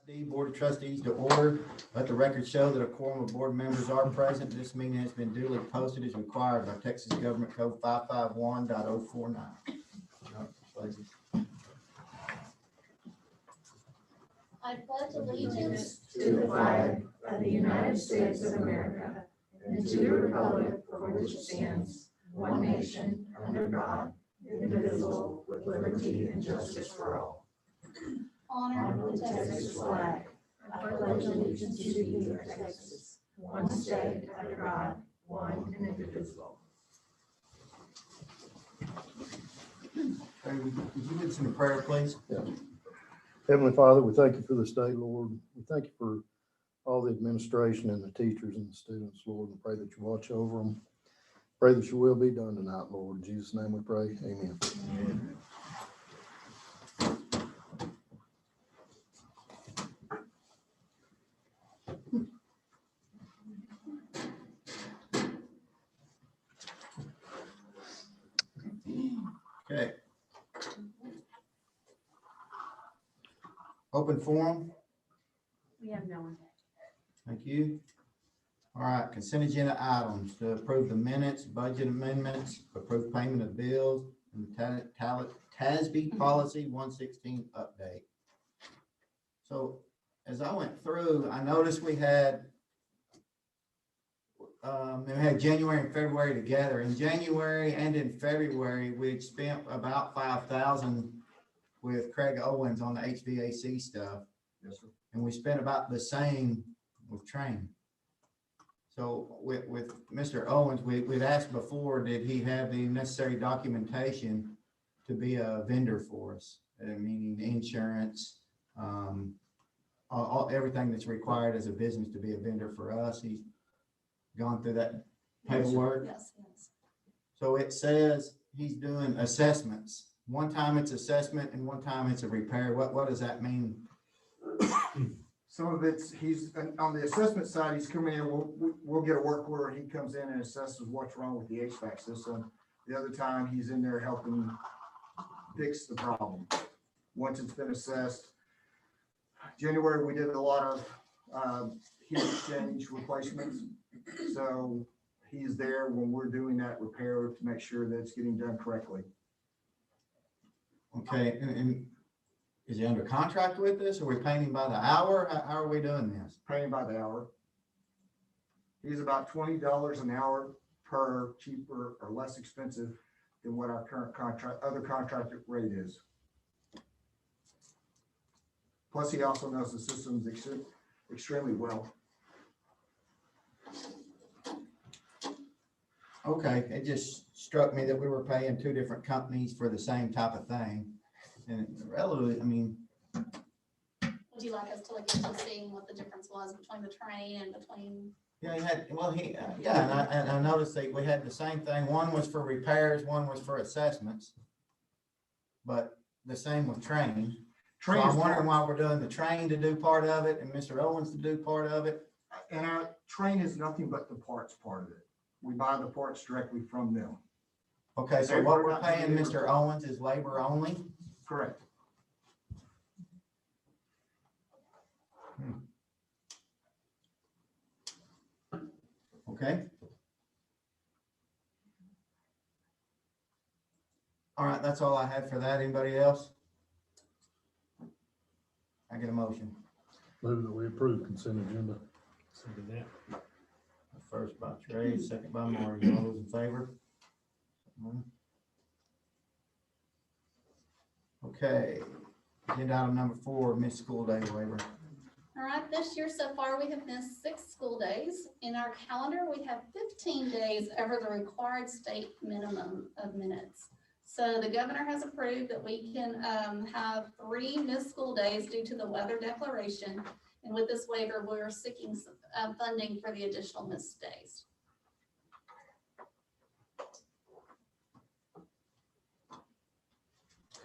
D Board of Trustees to order. Let the record show that a quorum of board members are present. This meeting has been duly posted as required by Texas Government Code 551.049. I pledge allegiance to the flag of the United States of America and to the republic for which it stands, one nation, under God, indivisible, with liberty and justice for all. honor the Texas flag. I pledge allegiance to thee, O Texas, one state, under God, one and indivisible. Would you lead us in a prayer, please? Heavenly Father, we thank you for this day, Lord. We thank you for all the administration and the teachers and the students, Lord, and pray that you watch over them. Pray that your will be done tonight, Lord. In Jesus' name we pray. Amen. Amen. Okay. Open forum. We have no one. Thank you. All right, consent agenda items to approve the minutes, budget amendments, approve payment of bills, and the TASB policy 116 update. So as I went through, I noticed we had January and February together. In January and in February, we spent about 5,000 with Craig Owens on the HVAC stuff. Yes, sir. And we spent about the same with Train. So with Mr. Owens, we'd asked before, did he have the necessary documentation to be a vendor for us? Meaning insurance, everything that's required as a business to be a vendor for us. He's gone through that paperwork. Yes. So it says he's doing assessments. One time it's assessment and one time it's a repair. What does that mean? Some of it's, he's on the assessment side, he's coming in, we'll get a work order, he comes in and assesses what's wrong with the HVAC system. The other time, he's in there helping fix the problem. Once it's been assessed. January, we did a lot of heat exchange replacements. So he's there when we're doing that repair to make sure that it's getting done correctly. Okay, and is he under contract with us? Are we paying him by the hour? How are we doing this? Paying by the hour. He's about $20 an hour per cheaper or less expensive than what our current other contracted rate is. Plus, he also knows the systems extremely well. Okay, it just struck me that we were paying two different companies for the same type of thing. And relatively, I mean, Would you like us to look into seeing what the difference was between the Train and between? yeah, and I noticed that we had the same thing. One was for repairs, one was for assessments. But the same with Train. So I'm wondering why we're doing the Train to do part of it and Mr. Owens to do part of it. And our Train is nothing but the parts part of it. We buy the parts directly from them. Okay, so what we're paying Mr. Owens is labor only? Correct. Okay. All right, that's all I had for that. Anybody else? I get a motion. Move that we approve consent agenda. Second that. First by Trey, second by Marty. All those in favor? Okay, agenda item number 4, missed school day waiver. All right, this year so far, we have missed 6 school days. In our calendar, we have 15 days over the required state minimum of minutes. So the governor has approved that we can have 3 missed school days due to the weather declaration. And with this waiver, we're seeking funding for the additional missed days.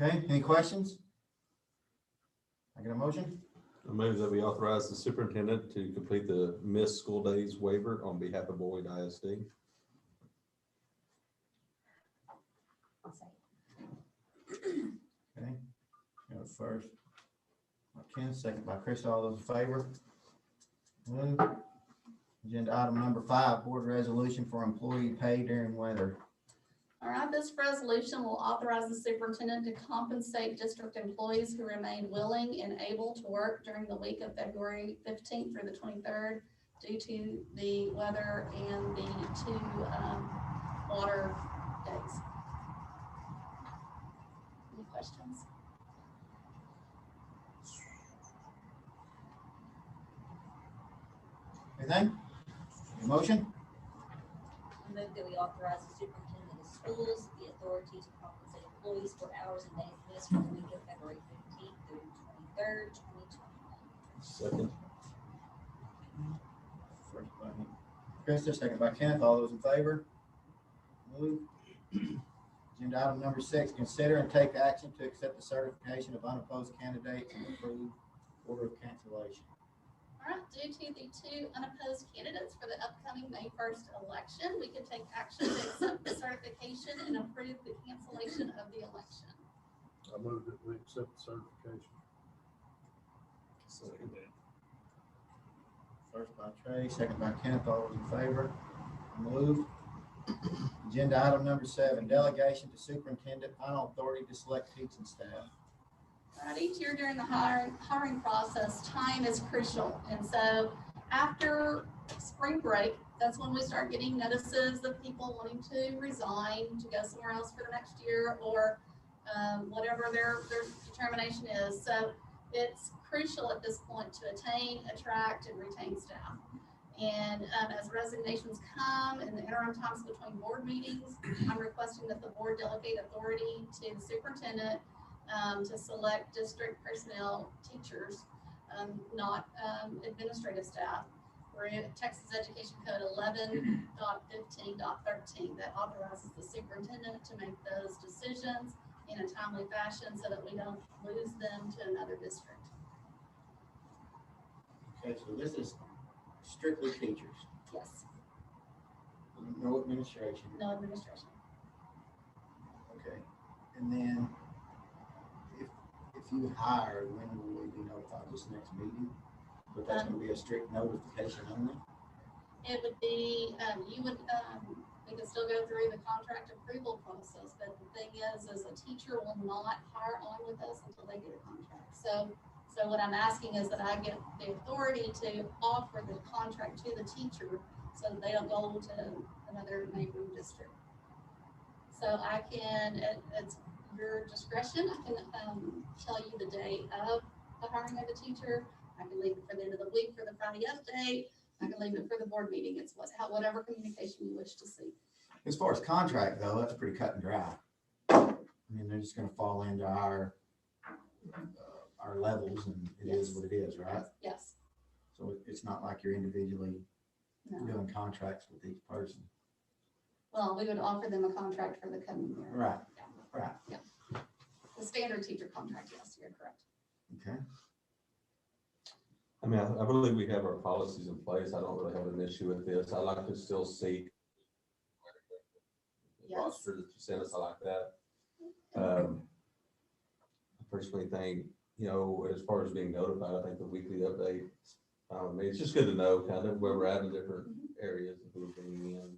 Okay, any questions? I get a motion? I move that we authorize the superintendent to complete the missed school days waiver on behalf of Boyd ISD. I'll say. Okay, first. Ken, second by Chris. All those in favor? Moved. Agenda item number 5, board resolution for employee pay during weather. All right, this resolution will authorize the superintendent to compensate district employees who remain willing and able to work during the week of February 15th through the 23rd due to the weather and the 2 water days. Any questions? Anything? Motion? I move that we authorize the superintendent of schools the authority to compensate employees for hours and days missed for the week of February 15th through 23rd, 2021. Second. First by Krista, second by Kenneth. All those in favor? Moved. Agenda item number 6, consider and take action to accept the certification of unopposed candidates and approve order of cancellation. All right, due to the 2 unopposed candidates for the upcoming May 1st election, we can take action to accept the certification and approve the cancellation of the election. I move that we accept the certification. Second. First by Trey, second by Kenneth. All those in favor? Moved. Agenda item number 7, delegation to superintendent, final authority to select teaching staff. All right, each year during the hiring process, time is crucial. And so after spring break, that's when we start getting notices of people wanting to resign to go somewhere else for the next year or whatever their determination is. So it's crucial at this point to attain, attract, and retain staff. And as resignations come in the interim times between board meetings, I'm requesting that the board delegate authority to the superintendent to select district personnel, teachers, not administrative staff. We're in Texas Education Code 11.15.13 that authorizes the superintendent to make those decisions in a timely fashion so that we don't lose them to another district. Okay, so this is strictly teachers, Yes, no administration. no administration. Okay, and then if you hire, when will we be notified? This next meeting? But that's gonna be a strict notification only? It would be, you would, we could still go through the contract approval process, but the thing is a teacher will not hire on with us until they get a contract. So what I'm asking is that I get the authority to offer the contract to the teacher so that they don't go to another neighboring district. So I can, it's your discretion, I can, tell you the day of the hiring of the teacher. I can leave it for the end of the week for the Friday update. I can leave it for the board meeting. It's whatever communication you wish to see. As far as contract though, that's pretty cut and dry. I mean, they're just gonna fall into our levels and it is what it is, right? Yes, So it's not like you're individually no. doing contracts with each person. Well, we would offer them a contract for the coming year. Right, Yeah. right. Yeah. The standard teacher contract, yes, you're correct. Okay. I mean, I believe we have our policies in place. I don't really have an issue with this. I like to still see the Yes. roster that you sent us. I like that. I personally think, as far as being notified, I think the weekly update, it's just good to know kind of where we're at in different areas and who we're bringing in.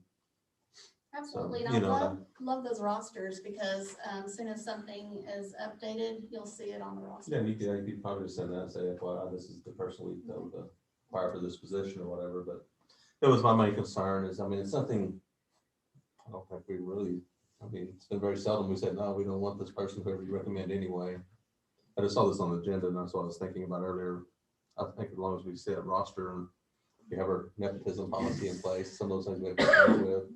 Absolutely, So, and I love those rosters because as soon as something is updated, you'll see it on the roster. Yeah, you could probably just send that and say, FYI, this is the person we told to apply for this position or whatever, but that was my main concern is, it's something, I don't think we really, it's been very seldom we said, no, we don't want this person, whoever you recommend anyway. I just saw this on the agenda and that's what I was thinking about earlier. I think as long as we set a roster and we have our nepotism policy in place, some of those things we have to deal with.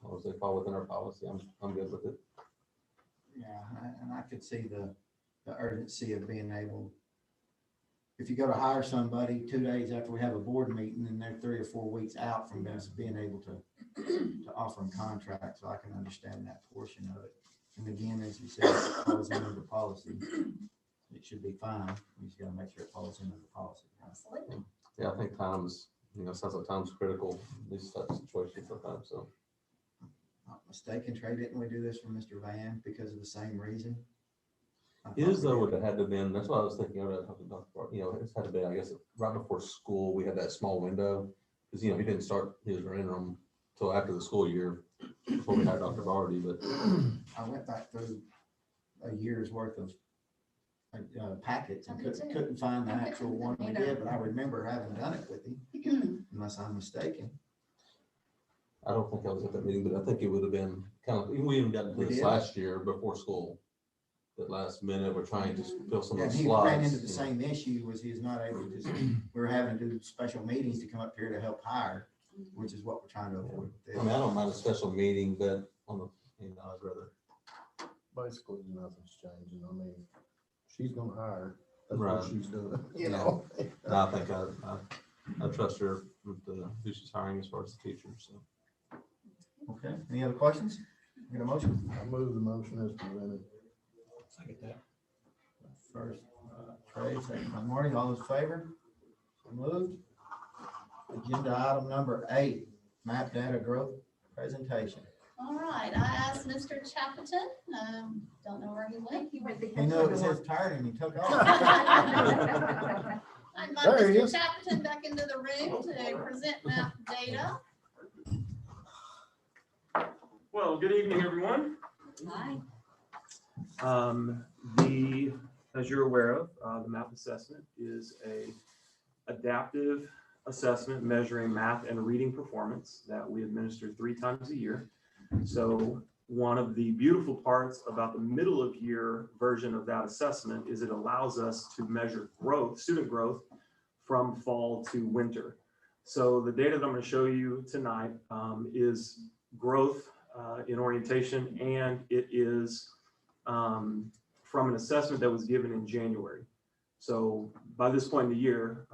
As long as they fall within our policy, I'm good with it. Yeah, and I could see the urgency of being able, if you go to hire somebody 2 days after we have a board meeting and they're 3 or 4 weeks out from us being able to offer them contracts, so I can understand that portion of it. And again, as you said, it falls under the policy. It should be fine. We just gotta make sure it falls into the policy. Absolutely. Yeah, I think time is, sounds like time's critical in these types of situations sometimes, so. Not mistaken, Trey, didn't we do this for Mr. Van because of the same reason? His though would have had to been, that's what I was thinking of, talking about, you know, it's had to be, I guess, right before school, we had that small window. Cause you know, he didn't start his interim till after the school year, before we had Dr. Barty, but I went back through a year's worth of packets and I did too. couldn't find the I couldn't actual one we either. did, but I remember having done it with him, unless I'm mistaken. I don't think I was at that meeting, but I think it would have been kind of, we even got into We this did? last year before school. That last minute, we're trying to fill some of And the he slots. ran into the you know. same issue, was he's not able to, we were having to do special meetings to come up here to help hire, which is what we're trying to avoid with I mean, I this. don't mind a special meeting, but on the, you know, I'd rather. Basically, nothing's changing. I mean, she's gonna hire. That's Right. what she's doing, you Yeah. know? And I think I trust her with the, who she's hiring as far as the teacher, so. Okay, any other questions? Get a motion? I move the motion as presented. First, Trey, second by Marty, all those in favor? So moved. Agenda item number 8, map data growth presentation. All right, I asked Mr. Chappeton, don't know where he went. He went to He knew it was Hitler. his turn and he took off. I invite There he Mr. is. Chappeton back into the room to present map data. Well, good evening, everyone. Hi. As you're aware of, the MAP assessment is a adaptive assessment measuring math and reading performance that we administer 3 times a year. So one of the beautiful parts about the middle of year version of that assessment is it allows us to measure growth, student growth from fall to winter. So the data that I'm going to show you tonight is growth in orientation, and it is from an assessment that was given in January. So by this point in the year,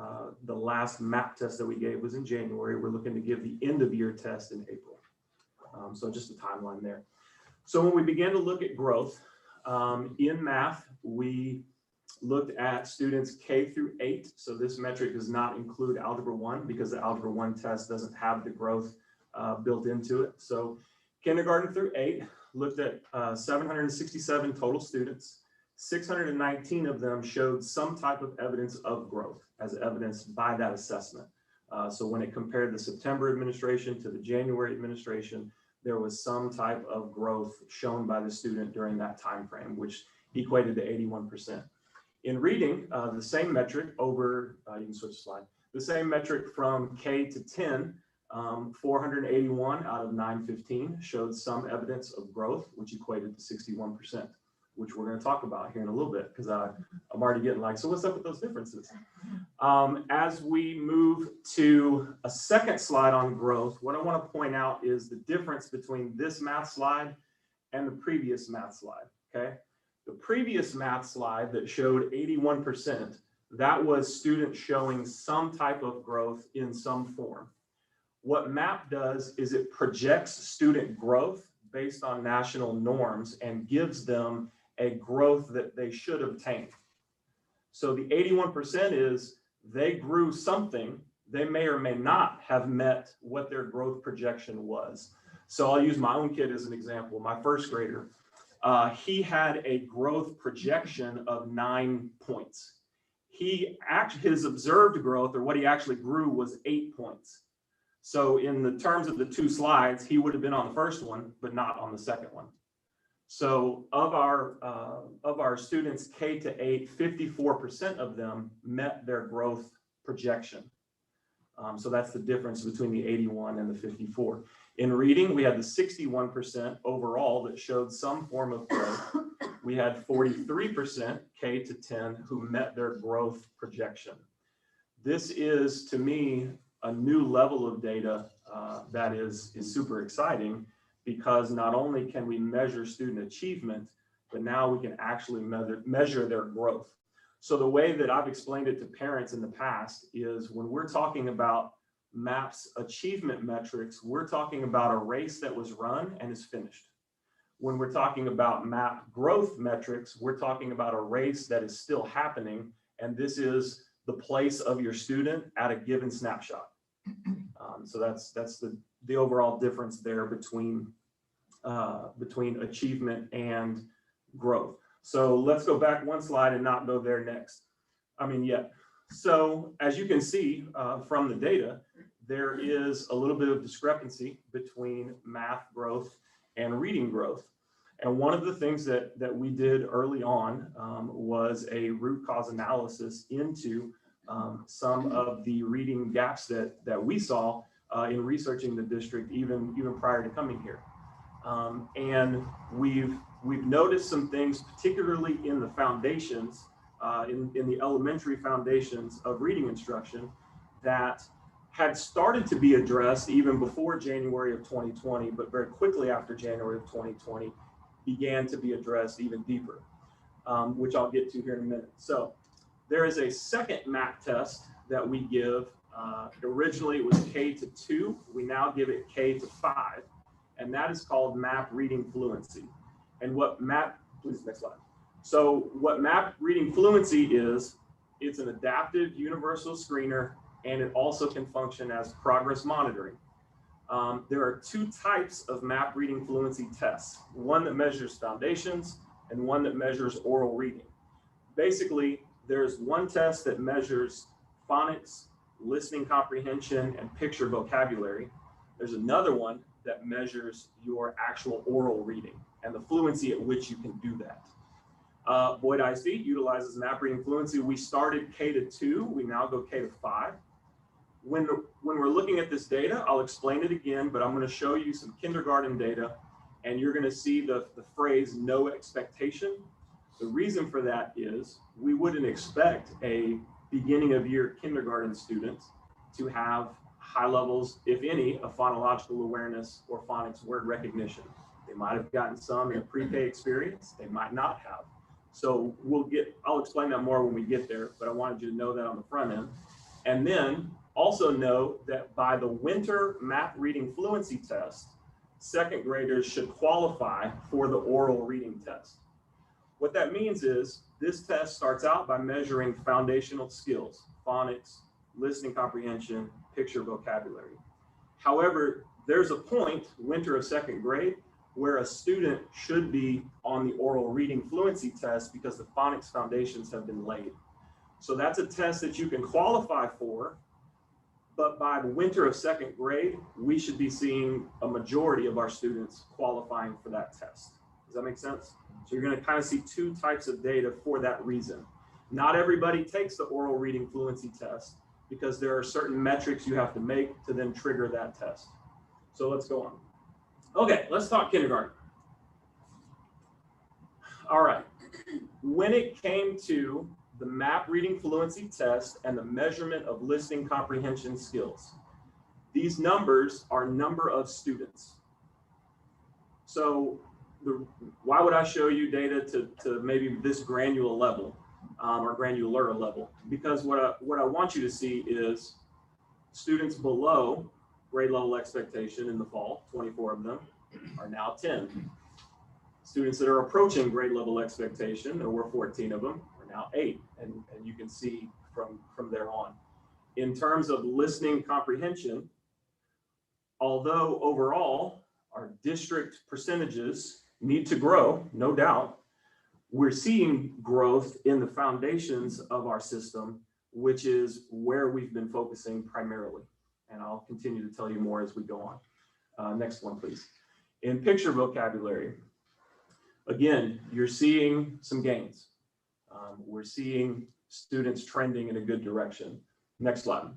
the last MAP test that we gave was in January. We're looking to give the end of year test in April. So just a timeline there. So when we began to look at growth in math, we looked at students K through 8. So this metric does not include Algebra 1 because the Algebra 1 test doesn't have the growth built into it. So kindergarten through 8 looked at 767 total students. 619 of them showed some type of evidence of growth as evidenced by that assessment. So when it compared the September administration to the January administration, there was some type of growth shown by the student during that time frame, which equated to 81%. In reading, the same metric over, you can switch slide, the same metric from K to 10, 481 out of 915 showed some evidence of growth, which equated to 61%, which we're going to talk about here in a little bit, because I'm already getting like, so what's up with those differences? As we move to a second slide on growth, what I want to point out is the difference between this math slide and the previous math slide, okay? The previous math slide that showed 81%, that was students showing some type of growth in some form. What MAP does is it projects student growth based on national norms and gives them a growth that they should obtain. So the 81% is they grew something, they may or may not have met what their growth projection was. So I'll use my own kid as an example. My first grader, he had a growth projection of 9 points. His observed growth, or what he actually grew, was 8 points. So in the terms of the 2 slides, he would have been on the first one, but not on the second one. So of our students K to 8, 54% of them met their growth projection. So that's the difference between the 81 and the 54. In reading, we had the 61% overall that showed some form of growth. We had 43% K to 10 who met their growth projection. This is, to me, a new level of data that is super exciting, because not only can we measure student achievement, but now we can actually measure their growth. So the way that I've explained it to parents in the past is when we're talking about MAP's achievement metrics, we're talking about a race that was run and is finished. When we're talking about MAP growth metrics, we're talking about a race that is still happening, and this is the place of your student at a given snapshot. So that's the overall difference there between achievement and growth. So let's go back one slide and not go there next. Yet. So as you can see from the data, there is a little bit of discrepancy between math growth and reading growth. And one of the things that we did early on was a root cause analysis into some of the reading gaps that we saw in researching the district even prior to coming here. And we've noticed some things, particularly in the foundations, in the elementary foundations of reading instruction, that had started to be addressed even before January of 2020, but very quickly after January of 2020 began to be addressed even deeper, which I'll get to here in a minute. So there is a second MAP test that we give. Originally it was K to 2, we now give it K to 5, and that is called MAP Reading Fluency. And what MAP, please next slide. So what MAP Reading Fluency is, it's an adaptive universal screener, and it also can function as progress monitoring. There are two types of MAP Reading Fluency tests, one that measures foundations and one that measures oral reading. Basically, there's one test that measures phonics, listening comprehension, and picture vocabulary. There's another one that measures your actual oral reading and the fluency at which you can do that. Boyd ISD utilizes MAP Reading Fluency. We started K to 2, we now go K to 5. When we're looking at this data, I'll explain it again, but I'm going to show you some kindergarten data, and you're going to see the phrase no expectation. The reason for that is we wouldn't expect a beginning of year kindergarten student to have high levels, if any, of phonological awareness or phonics word recognition. They might have gotten some in a pre-K experience, they might not have. So I'll explain that more when we get there, but I wanted you to know that on the front end. And then also know that by the winter MAP Reading Fluency test, second graders should qualify for the oral reading test. What that means is this test starts out by measuring foundational skills, phonics, listening comprehension, picture vocabulary. However, there's a point, winter of second grade, where a student should be on the oral reading fluency test because the phonics foundations have been laid. So that's a test that you can qualify for, but by the winter of second grade, we should be seeing a majority of our students qualifying for that test. Does that make sense? So you're going to kind of see two types of data for that reason. Not everybody takes the oral reading fluency test because there are certain metrics you have to make to then trigger that test. So let's go on. Okay, let's talk kindergarten. All right, when it came to the MAP Reading Fluency test and the measurement of listening comprehension skills, these numbers are number of students. So why would I show you data to maybe this granular level or granular level? Because what I want you to see is students below grade level expectation in the fall, 24 of them, are now 10. Students that are approaching grade level expectation, there were 14 of them, are now 8. And you can see from there on. In terms of listening comprehension, although overall our district percentages need to grow, no doubt, we're seeing growth in the foundations of our system, which is where we've been focusing primarily. And I'll continue to tell you more as we go on. Next one, please. In picture vocabulary, again, you're seeing some gains. We're seeing students trending in a good direction. Next slide.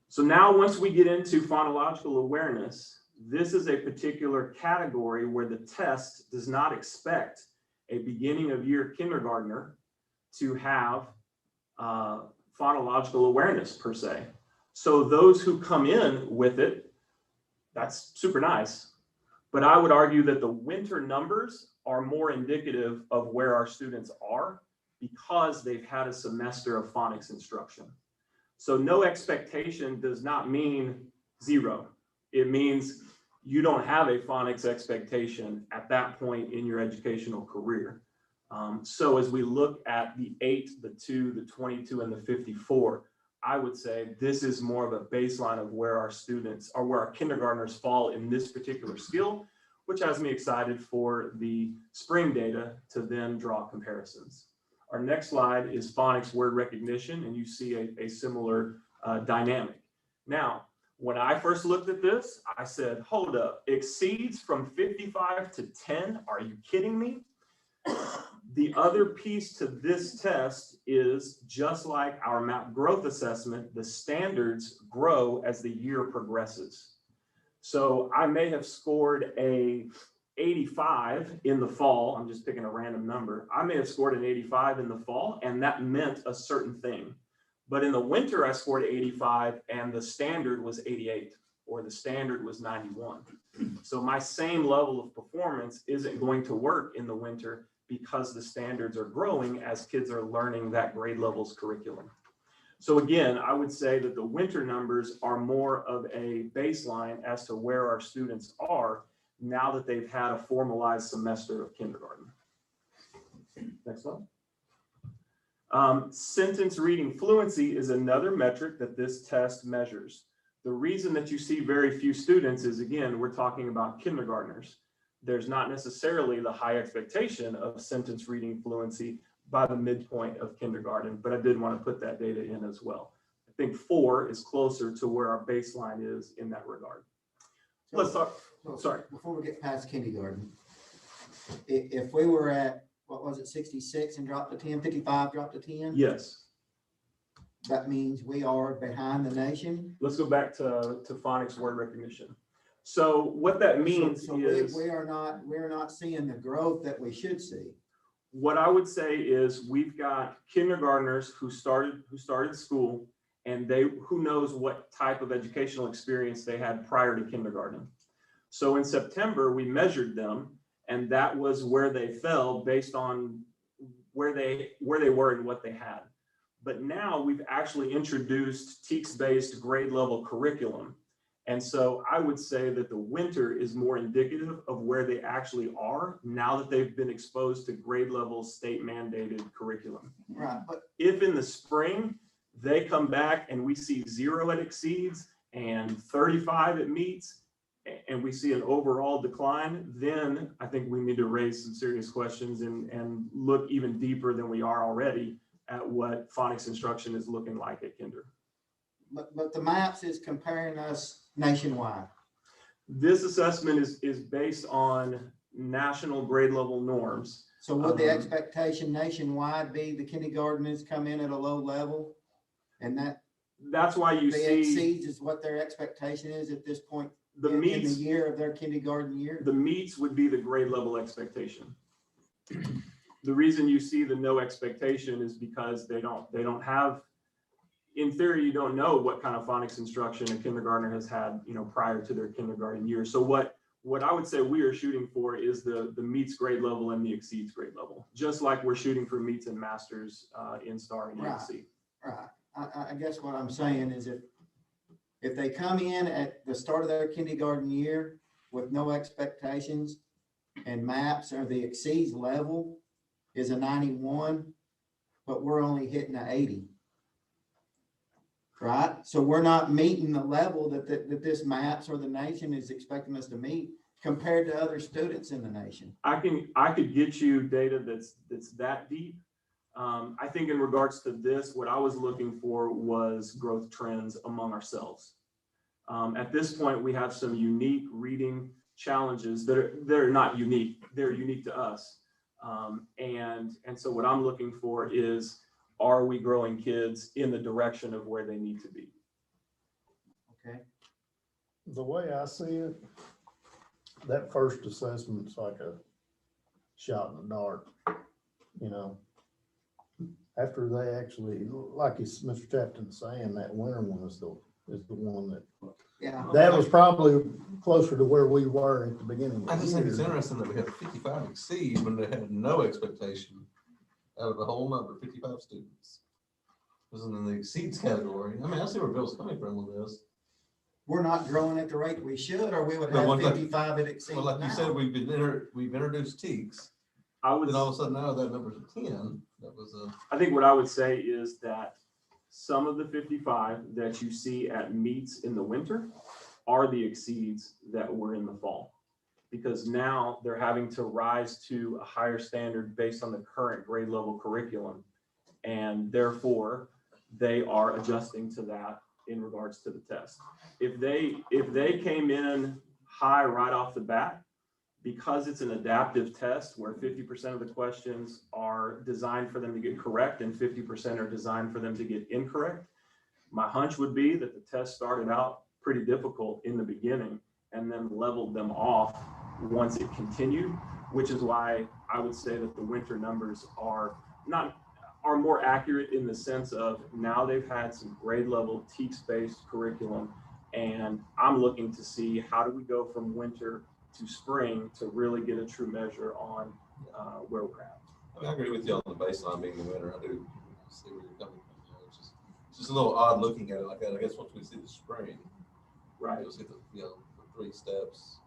So now once we get into phonological awareness, this is a particular category where the test does not expect a beginning of year kindergartner to have phonological awareness per se. So those who come in with it, that's super nice. But I would argue that the winter numbers are more indicative of where our students are because they've had a semester of phonics instruction. So no expectation does not mean 0. It means you don't have a phonics expectation at that point in your educational career. So as we look at the 8, the 2, the 22, and the 54, I would say this is more of a baseline of where our students or where our kindergartners fall in this particular skill, which has me excited for the spring data to then draw comparisons. Our next slide is phonics word recognition, and you see a similar dynamic. Now, when I first looked at this, I said, hold up, exceeds from 55 to 10? Are you kidding me? The other piece to this test is just like our MAP growth assessment, the standards grow as the year progresses. So I may have scored a 85 in the fall. I'm just picking a random number. I may have scored an 85 in the fall, and that meant a certain thing. But in the winter, I scored 85 and the standard was 88, or the standard was 91. So my same level of performance isn't going to work in the winter because the standards are growing as kids are learning that grade level's curriculum. So again, I would say that the winter numbers are more of a baseline as to where our students are now that they've had a formalized semester of kindergarten. Next slide. Sentence reading fluency is another metric that this test measures. The reason that you see very few students is, again, we're talking about kindergartners. There's not necessarily the high expectation of sentence reading fluency by the midpoint of kindergarten, but I did want to put that data in as well. I think 4 is closer to where our baseline is in that regard. Let's talk, sorry. Before we get past kindergarten, if we were at, what was it, 66 and dropped to 10, 55, dropped to 10? Yes. That means we are behind the nation. Let's go back to phonics word recognition. So what that means So is we're not seeing the growth that we should see. what I would say is we've got kindergartners who started school, and who knows what type of educational experience they had prior to kindergarten. So in September, we measured them, and that was where they fell based on where they were and what they had. But now we've actually introduced TEKS-based grade level curriculum. And so I would say that the winter is more indicative of where they actually are now that they've been exposed to grade level state mandated curriculum. Right, but If in the spring, they come back and we see 0 at exceeds and 35 at meets, and we see an overall decline, then I think we need to raise some serious questions and look even deeper than we are already at what phonics instruction is looking like at kinder. but the MAPS is comparing us nationwide. This assessment is based on national grade level norms. So would the expectation nationwide be the kindergartners come in at a low level? And that That's why you the see exceeds is what their expectation is at this point the in the meets. year of their kindergarten year? The meets would be the grade level expectation. The reason you see the no expectation is because they don't have, in theory, you don't know what kind of phonics instruction a kindergartner has had, prior to their kindergarten year. So what I would say we are shooting for is the meets grade level and the exceeds grade level, just like we're shooting for meets and masters in STAR and Right. ESC. Right. I guess what I'm saying is if they come in at the start of their kindergarten year with no expectations and MAPS or the exceeds level is a 91, but we're only hitting an 80. Right? So we're not meeting the level that this MAPS or the nation is expecting us to meet compared to other students in the nation. I could get you data that's that deep. I think in regards to this, what I was looking for was growth trends among ourselves. At this point, we have some unique reading challenges they're not unique. They're unique to us. And so what I'm looking for is, are we growing kids in the direction of where they need to be? Okay. The way I see it, that first assessment's like a shot in the dark, After they actually, like Mr. Chapton's saying, that winter one is the one that, Yeah. that was probably closer to where we were at the beginning. I of the just think it's year. interesting that we had 55 exceed when they had no expectation out of the whole number, 55 students. This is in the exceeds category. I mean, I see where Bill's coming from with this. We're not growing at the rate we should, or we would But have one thing- 55 at exceeds Well, like you said, now. we've introduced TEKS, I would. then all of a sudden now that number's a 10. That was a. I think what I would say is that some of the 55 that you see at meets in the winter are the exceeds that were in the fall. because now they're having to rise to a higher standard based on the current grade level curriculum. And therefore, they are adjusting to that in regards to the test. If they came in high right off the bat, because it's an adaptive test where 50% of the questions are designed for them to get correct and 50% are designed for them to get incorrect, my hunch would be that the test started out pretty difficult in the beginning and then leveled them off once it continued, which is why I would say that the winter numbers are more accurate in the sense of now they've had some grade level TEKS-based curriculum, and I'm looking to see how do we go from winter to spring to really get a true measure on where we're at. I mean, I agree with you on the baseline being the winter. I do see where you're coming from. You know, it's just a little odd looking at it like that. I guess once we see the spring, Right. you'll see the, the 3 steps,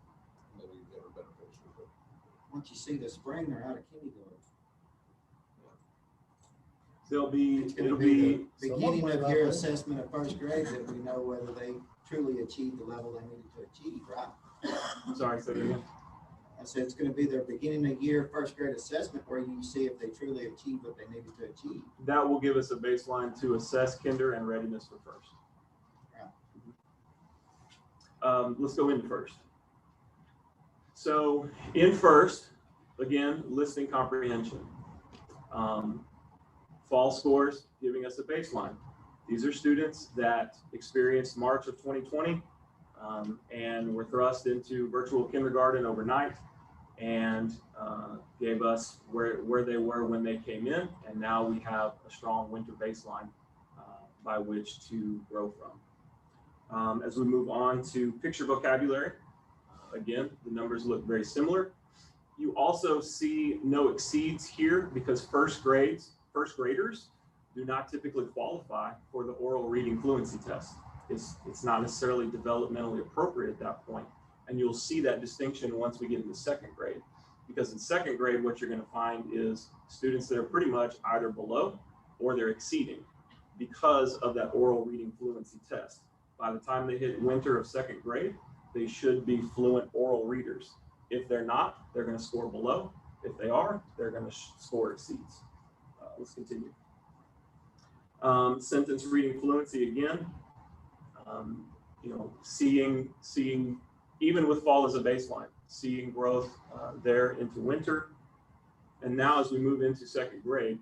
maybe you get a better picture. But Once you see the spring, they're out of kindergarten. It'll It's gonna be the beginning of your assessment of first grade that we know whether they truly achieved the level they needed to achieve, right? sorry, say that again. I said it's gonna be their beginning of year first grade assessment where you see if they truly achieved what they needed to achieve. That will give us a baseline to assess kinder and readiness for first. Let's go into first. So in first, again, listening comprehension. Fall scores giving us a baseline. These are students that experienced March of 2020 and were thrust into virtual kindergarten overnight and gave us where they were when they came in. And now we have a strong winter baseline by which to grow from. As we move on to picture vocabulary, again, the numbers look very similar. You also see no exceeds here because first graders do not typically qualify for the oral reading fluency test. It's not necessarily developmentally appropriate at that point. And you'll see that distinction once we get into second grade. Because in second grade, what you're going to find is students that are pretty much either below or they're exceeding because of that oral reading fluency test. By the time they hit winter of second grade, they should be fluent oral readers. If they're not, they're going to score below. If they are, they're going to score exceeds. Let's continue. Sentence reading fluency again. Seeing even with fall as a baseline, seeing growth there into winter. And now as we move into second grade,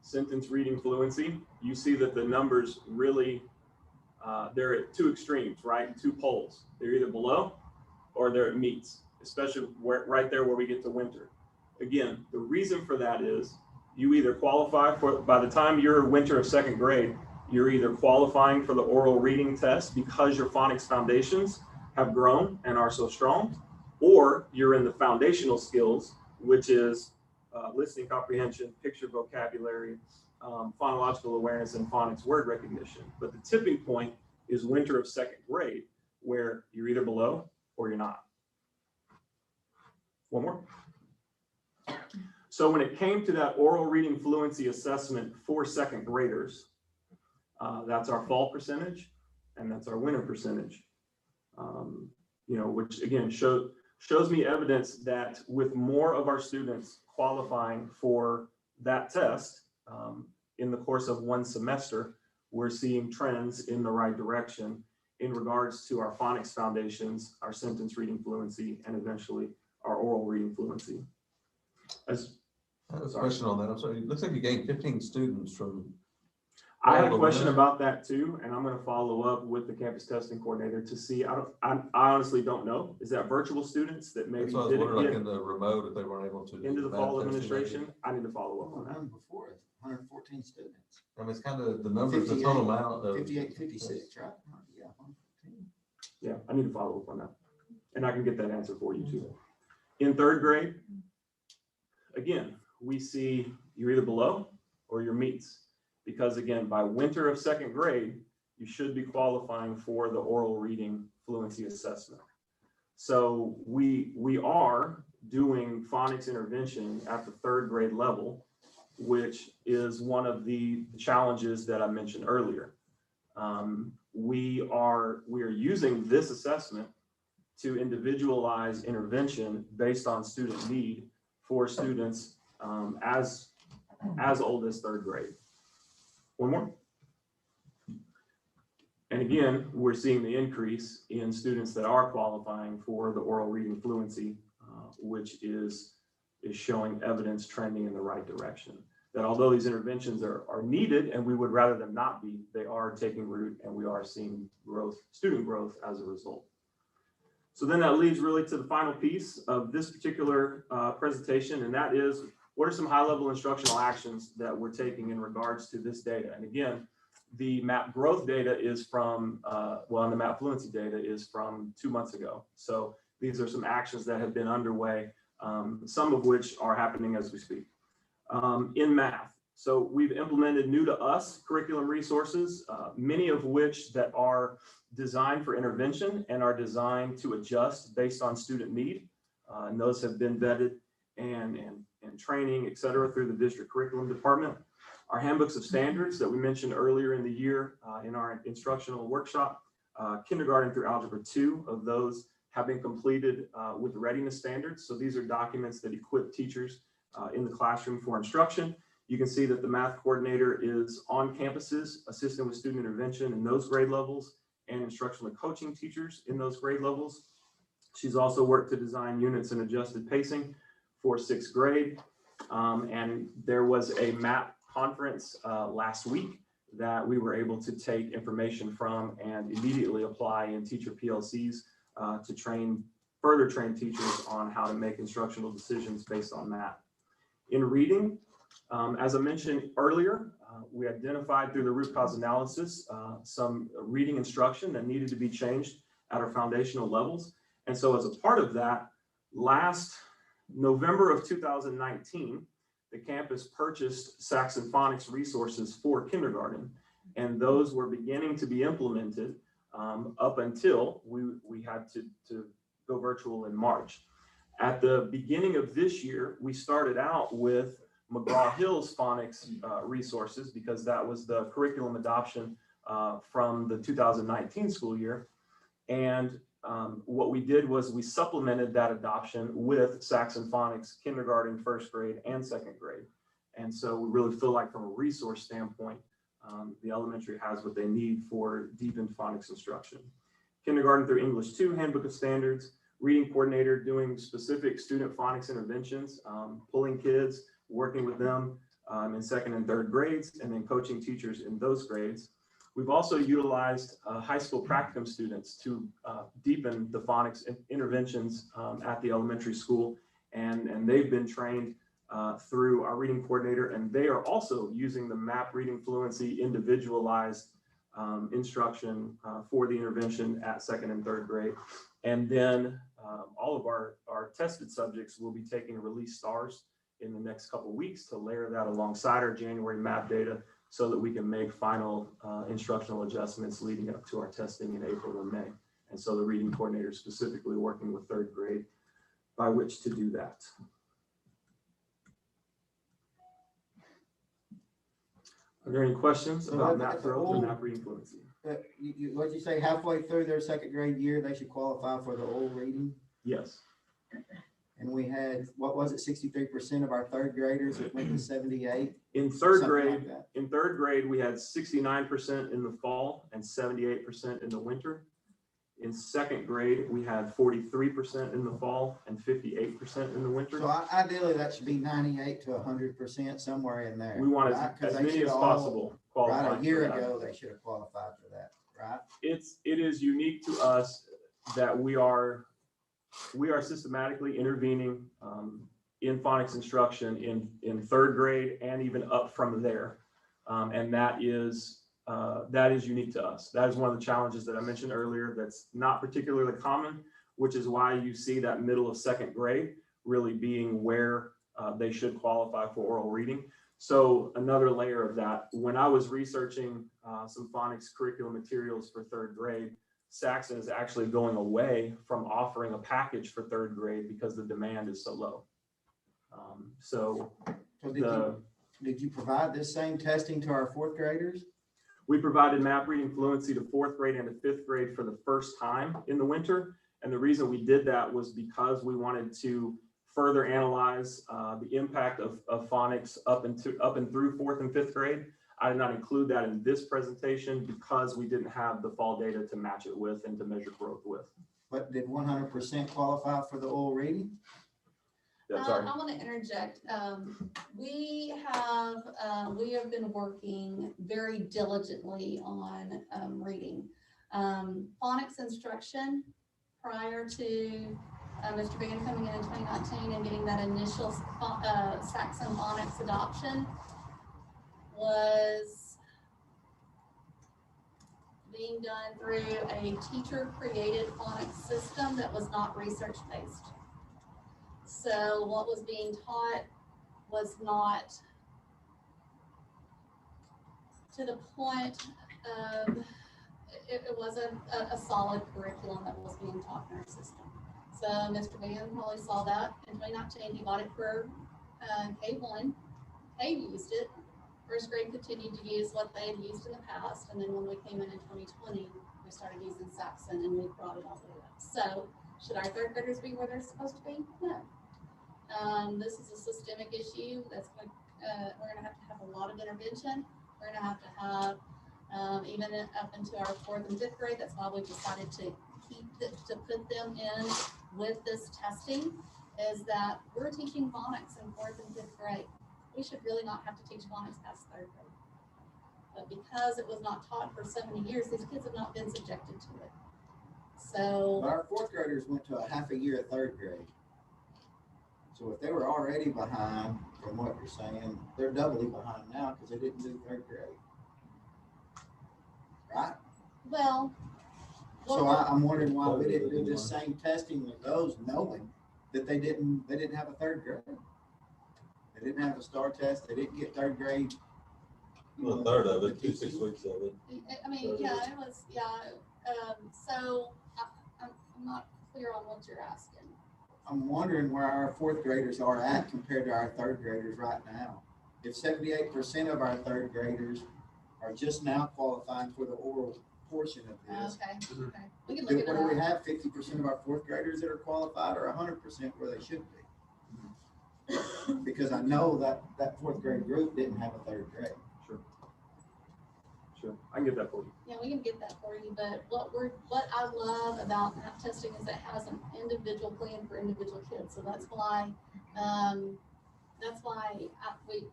sentence reading fluency, you see that the numbers really, they're at 2 extremes, right? 2 poles. They're either below or they're at meets, especially right there where we get to winter. Again, the reason for that is you either qualify for, by the time you're winter of second grade, you're either qualifying for the oral reading test because your phonics foundations have grown and are so strong, or you're in the foundational skills, which is listening comprehension, picture vocabulary, phonological awareness, and phonics word recognition. But the tipping point is winter of second grade, where you're either below or you're not. One more. So when it came to that oral reading fluency assessment for second graders, that's our fall percentage and that's our winter percentage. Which again shows me evidence that with more of our students qualifying for that test in the course of one semester, we're seeing trends in the right direction in regards to our phonics foundations, our sentence reading fluency, and eventually our oral reading fluency. I have a question on that. I'm sorry. It looks like you gained 15 students from. I had a question about that too, and I'm going to follow up with the campus testing coordinator to see. I honestly don't know. Is that virtual students that maybe That's what I was didn't wondering, get like in the remote, if they weren't able to. into the fall math testing, administration? maybe. I need to follow up on that. One before it, 114 students. I mean, it's kind of the numbers, the total amount of. 58, 56, right? Yeah. 114. Yeah, I need to follow up on that. And I can get that answer for you too. In third grade, again, we see you're either below or you're meets. Because again, by winter of second grade, you should be qualifying for the oral reading fluency assessment. So we are doing phonics intervention at the third grade level, which is one of the challenges that I mentioned earlier. We are using this assessment to individualize intervention based on student need for students as old as third grade. One more. And again, we're seeing the increase in students that are qualifying for the oral reading fluency, which is showing evidence trending in the right direction. That although these interventions are needed and we would rather them not be, they are taking root and we are seeing growth, student growth as a result. So then that leads really to the final piece of this particular presentation, and that is, what are some high-level instructional actions that we're taking in regards to this data? And again, the MAP growth data is from, and the MAP fluency data is from 2 months ago. So these are some actions that have been underway, some of which are happening as we speak. In math, so we've implemented new to us curriculum resources, many of which that are designed for intervention and are designed to adjust based on student need. And those have been vetted and training, et cetera, through the district curriculum department. Our handbooks of standards that we mentioned earlier in the year in our instructional workshop, kindergarten through algebra 2 of those have been completed with readiness standards. So these are documents that equip teachers in the classroom for instruction. You can see that the math coordinator is on campuses assisting with student intervention in those grade levels and instructional coaching teachers in those grade levels. She's also worked to design units and adjusted pacing for 6th grade. And there was a MAP conference last week that we were able to take information from and immediately apply in teacher PLCs to further train teachers on how to make instructional decisions based on that. In reading, as I mentioned earlier, we identified through the root cause analysis some reading instruction that needed to be changed at our foundational levels. And so as a part of that, last November of 2019, the campus purchased Saxon Phonics resources for kindergarten, and those were beginning to be implemented up until we had to go virtual in March. At the beginning of this year, we started out with McGraw-Hill's phonics resources because that was the curriculum adoption from the 2019 school year. And what we did was we supplemented that adoption with Saxon Phonics kindergarten, 1st grade, and 2nd grade. And so we really feel like from a resource standpoint, the elementary has what they need for deepened phonics instruction. Kindergarten through English 2, handbook of standards, reading coordinator doing specific student phonics interventions, pulling kids, working with them in 2nd and 3rd grades, and then coaching teachers in those grades. We've also utilized high school practicum students to deepen the phonics interventions at the elementary school, and they've been trained through our reading coordinator, and they are also using the MAP reading fluency individualized instruction for the intervention at 2nd and 3rd grade. And then all of our tested subjects will be taking release stars in the next couple of weeks to layer that alongside our January MAP data so that we can make final instructional adjustments leading up to our testing in April and May. And so the reading coordinator is specifically working with 3rd grade by which to do that. Are there any questions about MAP growth and MAP reading fluency? What'd you say, halfway through their 2nd grade year, they should qualify for the oral reading? Yes. And we had, what was it, 63% of our 3rd graders that went to 78? In 3rd grade, we had 69% in the fall and 78% in the winter. In 2nd grade, we had 43% in the fall and 58% in the winter. So ideally, that should be 98 to 100%, somewhere in there. We want right? as 'Cause they many should as all- possible qualify. Right, a year for that. ago, they should have qualified for that, right? It is unique to us that we are systematically intervening in phonics instruction in 3rd grade and even up from there. And that is unique to us. That is one of the challenges that I mentioned earlier that's not particularly common, which is why you see that middle of 2nd grade really being where they should qualify for oral reading. So another layer of that, when I was researching some phonics curriculum materials for 3rd grade, Saxon is actually going away from offering a package for 3rd grade because the demand is so low. So did you provide this same testing to our 4th graders? We provided MAP reading fluency to 4th grade and to 5th grade for the first time in the winter. And the reason we did that was because we wanted to further analyze the impact of phonics up and through 4th and 5th grade. I did not include that in this presentation because we didn't have the fall data to match it with and to measure growth with. But did 100% qualify for the oral reading? Yeah, sorry. I want to interject. We have been working very diligently on reading. Phonics instruction prior to Mr. Van coming in 2019 and getting that initial Saxon phonics adoption was being done through a teacher-created phonics system that was not research-based. So what was being taught was not to the point of, it wasn't a solid curriculum that was being taught in our system. So Mr. Van probably saw that in 2019, he bought it for K1, K used it, first grade continued to use what they had used in the past, and then when we came in 2020, we started using Saxon and we brought it all the way up. So should our 3rd graders be where they're supposed to be? No. This is a systemic issue that's going we're going to have a lot of intervention. We're going to have even up into our 4th and 5th grade. That's why we decided to put them in with this testing, is that we're teaching phonics in 4th and 5th grade. We should really not have to teach phonics past 3rd grade. But because it was not taught for so many years, these kids have not been subjected to it. So But our 4th graders went to a half a year at 3rd grade. So if they were already behind, from what you're saying, they're doubly behind now because they didn't do 3rd grade. Right? well. So I'm wondering why we didn't do this same testing with those, knowing that they didn't have a 3rd grade. They didn't have a STAR test, they didn't get 3rd grade. Well, a third of it, 6 weeks of it. I mean, yeah, it was, yeah, so I'm not clear on what you're asking. I'm wondering where our 4th graders are at compared to our 3rd graders right now. If 78% of our 3rd graders are just now qualifying for the oral portion of this, Okay. We can do look at what do we that. have 50% of our 4th graders that are qualified, or 100% where they should be? Because I know that 4th grade group didn't have a 3rd grade. Sure, I can get that for you. Yeah, we can get that for you, but what I love about that testing is it has an individual plan for individual kids, so that's why,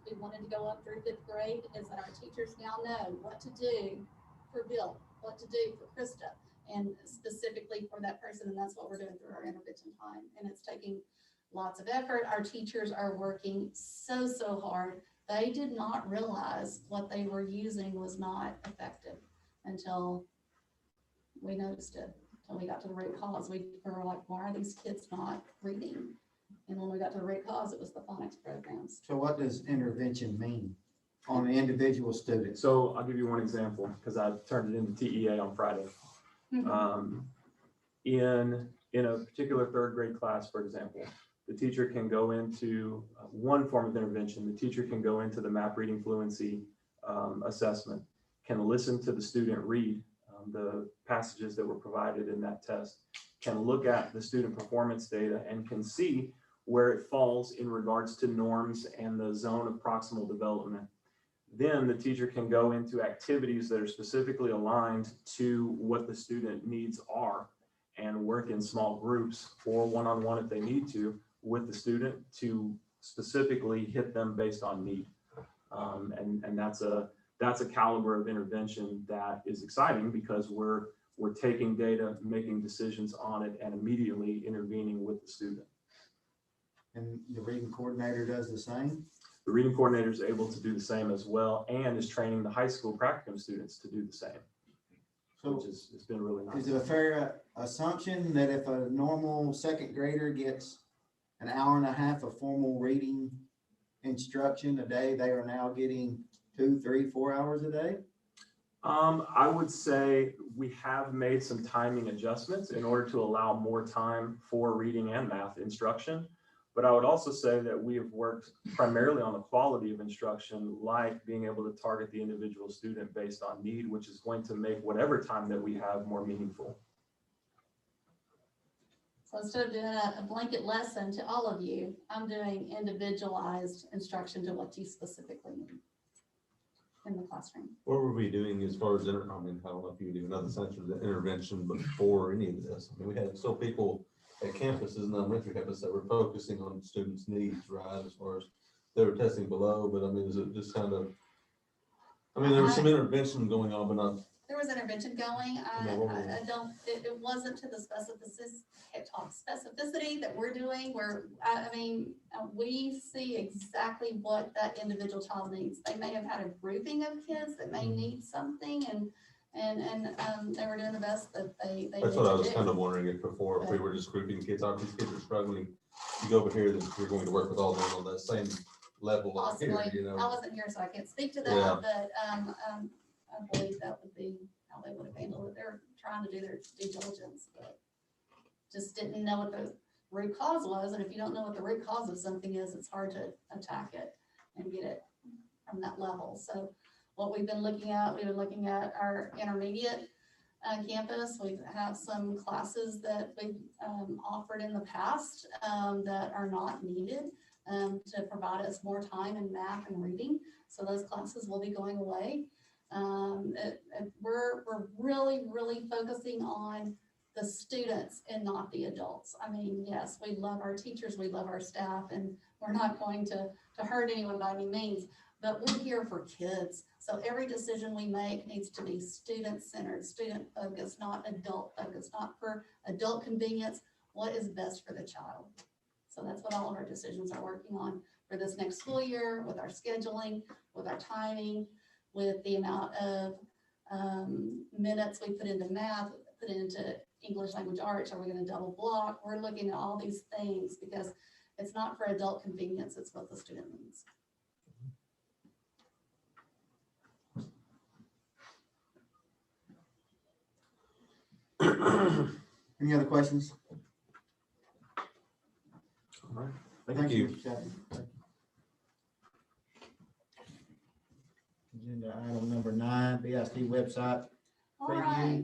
we wanted to go up through 5th grade, is that our teachers now know what to do for Bill, what to do for Krista, and specifically for that person, and that's what we're doing through our intervention time, and it's taking lots of effort. Our teachers are working so hard. They did not realize what they were using was not effective until we noticed it, until we got to the root cause. We were like, why are these kids not reading? And when we got to the root cause, it was the phonics programs. So what does intervention mean on the individual students? So I'll give you one example because I turned it into TEA on Friday. In a particular 3rd grade class, for example, the teacher can go into one form of intervention. The teacher can go into the MAP reading fluency assessment, can listen to the student read the passages that were provided in that test, can look at the student performance data and can see where it falls in regards to norms and the zone of proximal development. Then the teacher can go into activities that are specifically aligned to what the student needs are and work in small groups or one-on-one if they need to with the student to specifically hit them based on need. And that's a caliber of intervention that is exciting because we're taking data, making decisions on it, and immediately intervening with the student. And the reading coordinator does the same? The reading coordinator is able to do the same as well and is training the high school practicum students to do the same, So which is, it's been really nice. is it a fair assumption that if a normal 2nd grader gets an hour and a half of formal reading instruction a day, they are now getting 2, 3, 4 hours a day? I would say we have made some timing adjustments in order to allow more time for reading and math instruction. But I would also say that we have worked primarily on the quality of instruction, like being able to target the individual student based on need, which is going to make whatever time that we have more meaningful. So instead of doing a blanket lesson to all of you, I'm doing individualized instruction to what you specifically need in the classroom. What were we doing as far as, I mean, I don't know if you would do another sense of the intervention before any of this. I mean, we had still people at campuses and elementary campus that were focusing on students' needs, right? As far as they were testing below, but I mean, is it just kind of, I mean, there was some intervention going on, but not, There was intervention going. Yeah, what was I don't, it wasn't to the specificity that we're doing where, I mean, we see exactly what that individual child needs. They may have had a grouping of kids that may need something and they were doing the best that they that's did what I to was do. kind of wondering if before, if we were just grouping kids out, these kids are struggling. You go over here, then you're going to work with all of them on the same level up here, Possibly. you I know? wasn't here, so I can't speak to Yeah. that, but, I believe that would be how they would have handled it. They're trying to do their due diligence, but just didn't know what the root cause was. And if you don't know what the root cause of something is, it's hard to attack it and get it from that level. So what we've been looking at our intermediate campus. We have some classes that we've offered in the past that are not needed to provide us more time in math and reading. So those classes will be going away. We're really focusing on the students and not the adults. I mean, yes, we love our teachers, we love our staff, and we're not going to hurt anyone by any means, but we're here for kids. So every decision we make needs to be student-centered, student-focused, not adult-focused, not for adult convenience. What is best for the child? So that's what all of our decisions are working on for this next school year, with our scheduling, with our timing, with the amount of minutes we put into math, put into English language arts. Are we going to double block? We're looking at all these things because it's not for adult convenience, it's what the student needs. Any other questions? All right. Thank you. Mr. Chapman. Thank you. Agenda item number 9, BISD website. All Preview. right,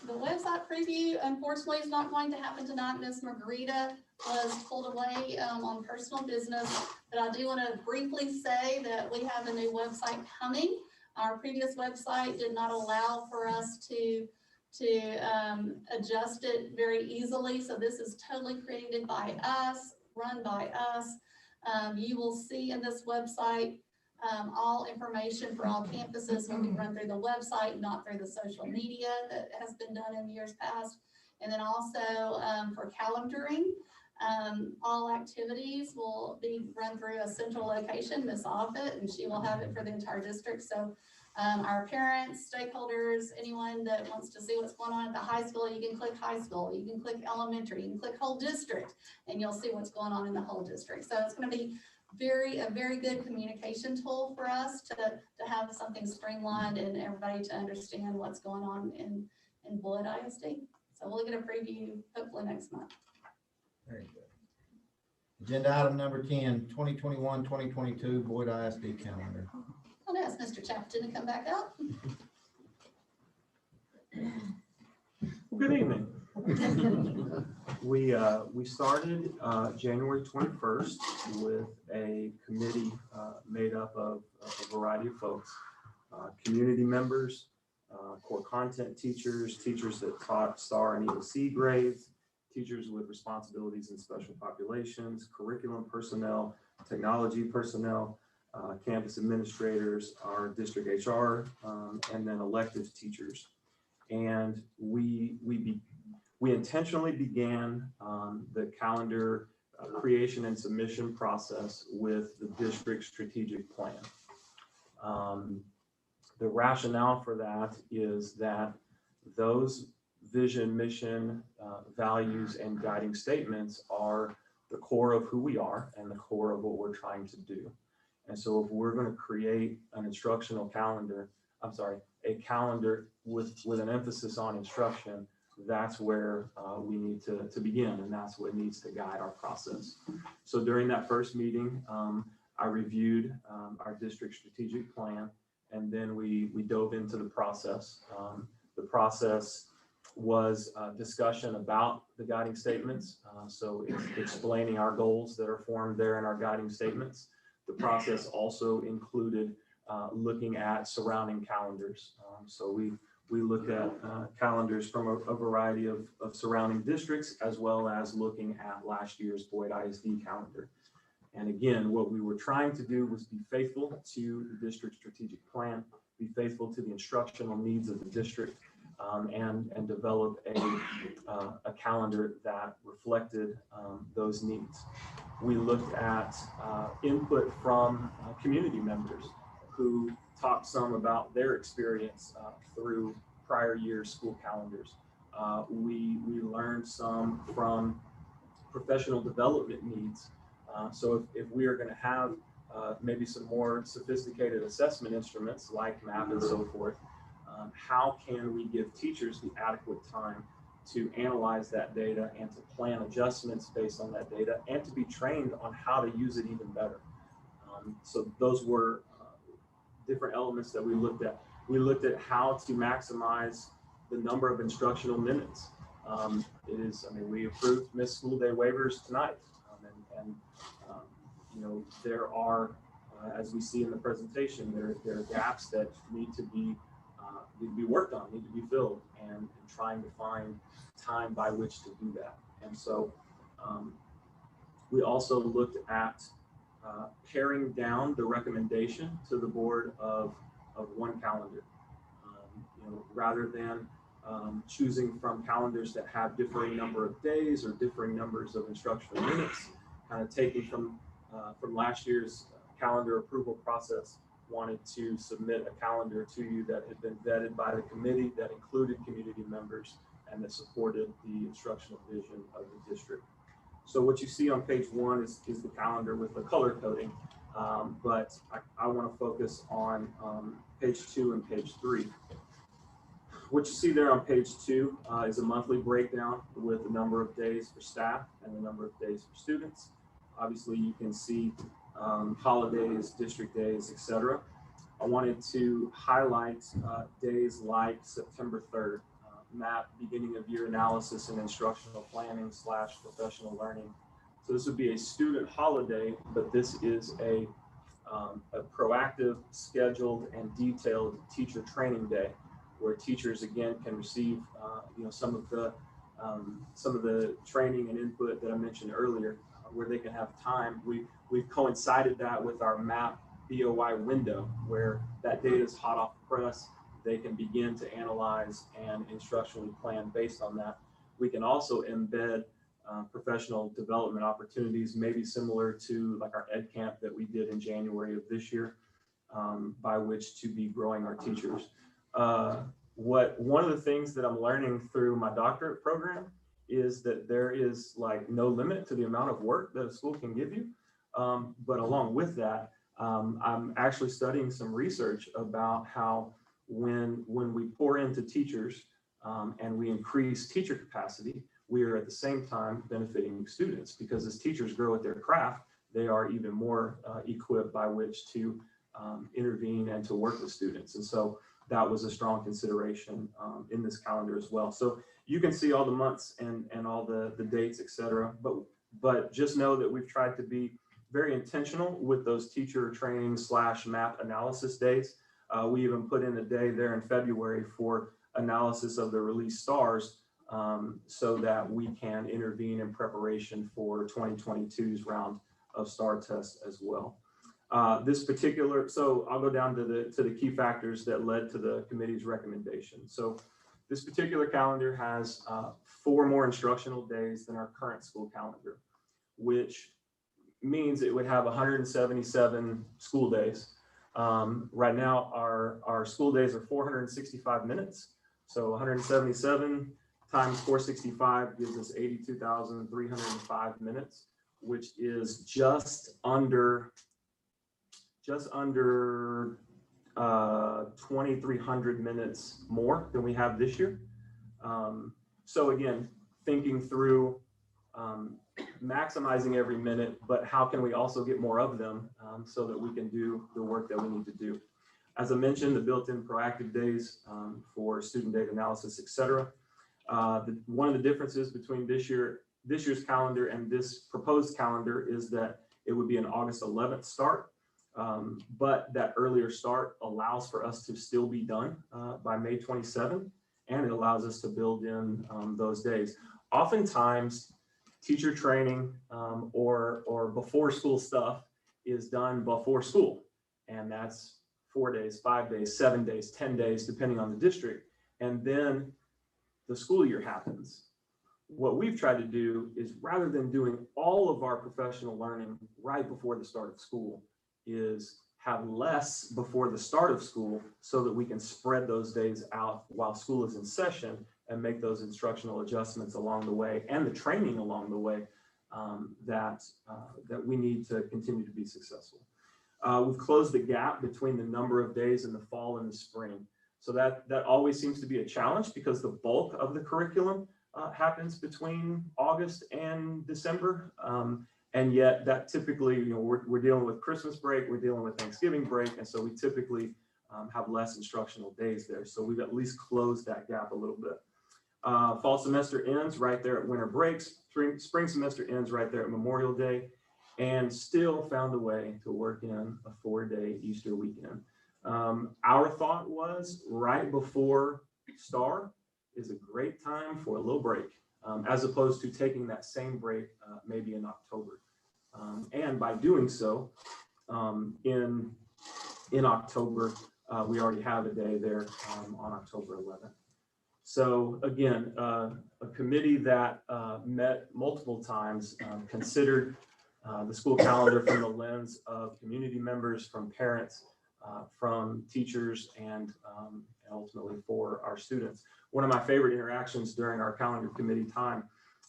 the website preview unfortunately is not going to happen tonight. Miss Margarita was pulled away on personal business, but I do want to briefly say that we have a new website coming. Our previous website did not allow for us to adjust it very easily. So this is totally created by us, run by us. You will see in this website all information for all campuses will be run through the website, not through the social media that has been done in years past. And then also for calendaring, all activities will be run through a central location, Ms. Offit, and she will have it for the entire district. So our parents, stakeholders, anyone that wants to see what's going on at the high school, you can click high school, you can click elementary, you can click whole district, and you'll see what's going on in the whole district. So it's going to be a very good communication tool for us to have something streamlined and everybody to understand what's going on in Boyd ISD. So we'll get a preview hopefully next month. Very good. Agenda item number 10, 2021-2022 Boyd ISD calendar. I'll ask Mr. Chapton to come back up. Good evening. We started January 21st with a committee made up of a variety of folks, community members, core content teachers, teachers that taught STAR and EOC grades, teachers with responsibilities in special populations, curriculum personnel, technology personnel, campus administrators, our district HR, and then elective teachers. And we intentionally began the calendar creation and submission process with the district strategic plan. The rationale for that is that those vision, mission, values, and guiding statements are the core of who we are and the core of what we're trying to do. And so if we're going to create an instructional calendar, a calendar with an emphasis on instruction, that's where we need to begin, and that's what needs to guide our process. So during that first meeting, I reviewed our district strategic plan, and then we dove into the process. The process was discussion about the guiding statements. So it's explaining our goals that are formed there in our guiding statements. The process also included looking at surrounding calendars. So we looked at calendars from a variety of surrounding districts, as well as looking at last year's Boyd ISD calendar. And again, what we were trying to do was be faithful to the district strategic plan, be faithful to the instructional needs of the district, and develop a calendar that reflected those needs. We looked at input from community members who talked some about their experience through prior year's school calendars. We learned some from professional development needs. So if we are going to have maybe some more sophisticated assessment instruments like MAP and so forth, how can we give teachers the adequate time to analyze that data and to plan adjustments based on that data and to be trained on how to use it even better. So those were different elements that we looked at. We looked at how to maximize the number of instructional minutes. We approved missed school day waivers tonight. There are, as we see in the presentation, there are gaps that need to be worked on, need to be filled, and trying to find time by which to do that. And so we also looked at paring down the recommendation to the board of one calendar, rather than choosing from calendars that have differing number of days or differing numbers of instructional minutes, kind of taking from last year's calendar approval process, wanted to submit a calendar to you that had been vetted by the committee, that included community members, and that supported the instructional vision of the district. So what you see on page 1 is the calendar with the color coding, but I want to focus on page 2 and page 3. What you see there on page 2 is a monthly breakdown with the number of days for staff and the number of days for students. Obviously, you can see holidays, district days, etc. I wanted to highlight days like September 3rd, MAP, beginning of year analysis and instructional planning / professional learning. So this would be a student holiday, but this is a proactive, scheduled, and detailed teacher training day, where teachers again can receive some of the training and input that I mentioned earlier, where they can have time. We've coincided that with our MAP BOI window, where that data is hot off the press. They can begin to analyze and instructionally plan based on that. We can also embed professional development opportunities, maybe similar to like our Ed Camp that we did in January of this year, by which to be growing our teachers. One of the things that I'm learning through my doctorate program is that there is like no limit to the amount of work that a school can give you. But along with that, I'm actually studying some research about how when we pour into teachers and we increase teacher capacity, we are at the same time benefiting students, because as teachers grow at their craft, they are even more equipped by which to intervene and to work with students. And so that was a strong consideration in this calendar as well. So you can see all the months and all the dates, etc. But just know that we've tried to be very intentional with those teacher training / MAP analysis days. We even put in a day there in February for analysis of the release stars, so that we can intervene in preparation for 2022's round of STAR tests as well. So I'll go down to the key factors that led to the committee's recommendation. So this particular calendar has 4 more instructional days than our current school calendar, which means it would have 177 school days. Right now, our school days are 465 minutes. So 177 times 465 gives us 82,305 minutes, which is just under 2,300 minutes more than we have this year. So again, thinking through maximizing every minute, but how can we also get more of them so that we can do the work that we need to do. As I mentioned, the built-in proactive days for student data analysis, etc. One of the differences between this year's calendar and this proposed calendar is that it would be an August 11th start. But that earlier start allows for us to still be done by May 27th, and it allows us to build in those days. Oftentimes, teacher training or before school stuff is done before school, and that's 4 days, 5 days, 7 days, 10 days, depending on the district. And then the school year happens. What we've tried to do is, rather than doing all of our professional learning right before the start of school, is have less before the start of school so that we can spread those days out while school is in session and make those instructional adjustments along the way and the training along the way that we need to continue to be successful. We've closed the gap between the number of days in the fall and the spring. So that always seems to be a challenge because the bulk of the curriculum happens between August and December. And yet that typically, we're dealing with Christmas break, we're dealing with Thanksgiving break. And so we typically have less instructional days there. So we've at least closed that gap a little bit. Fall semester ends right there at winter breaks. Spring semester ends right there at Memorial Day, and still found a way to work in a 4-day Easter weekend. Our thought was right before STAR is a great time for a little break, as opposed to taking that same break maybe in October. And by doing so, in October, we already have a day there on October 11th. So again, a committee that met multiple times, considered the school calendar from the lens of community members, from parents, from teachers, and ultimately for our students. One of my favorite interactions during our calendar committee time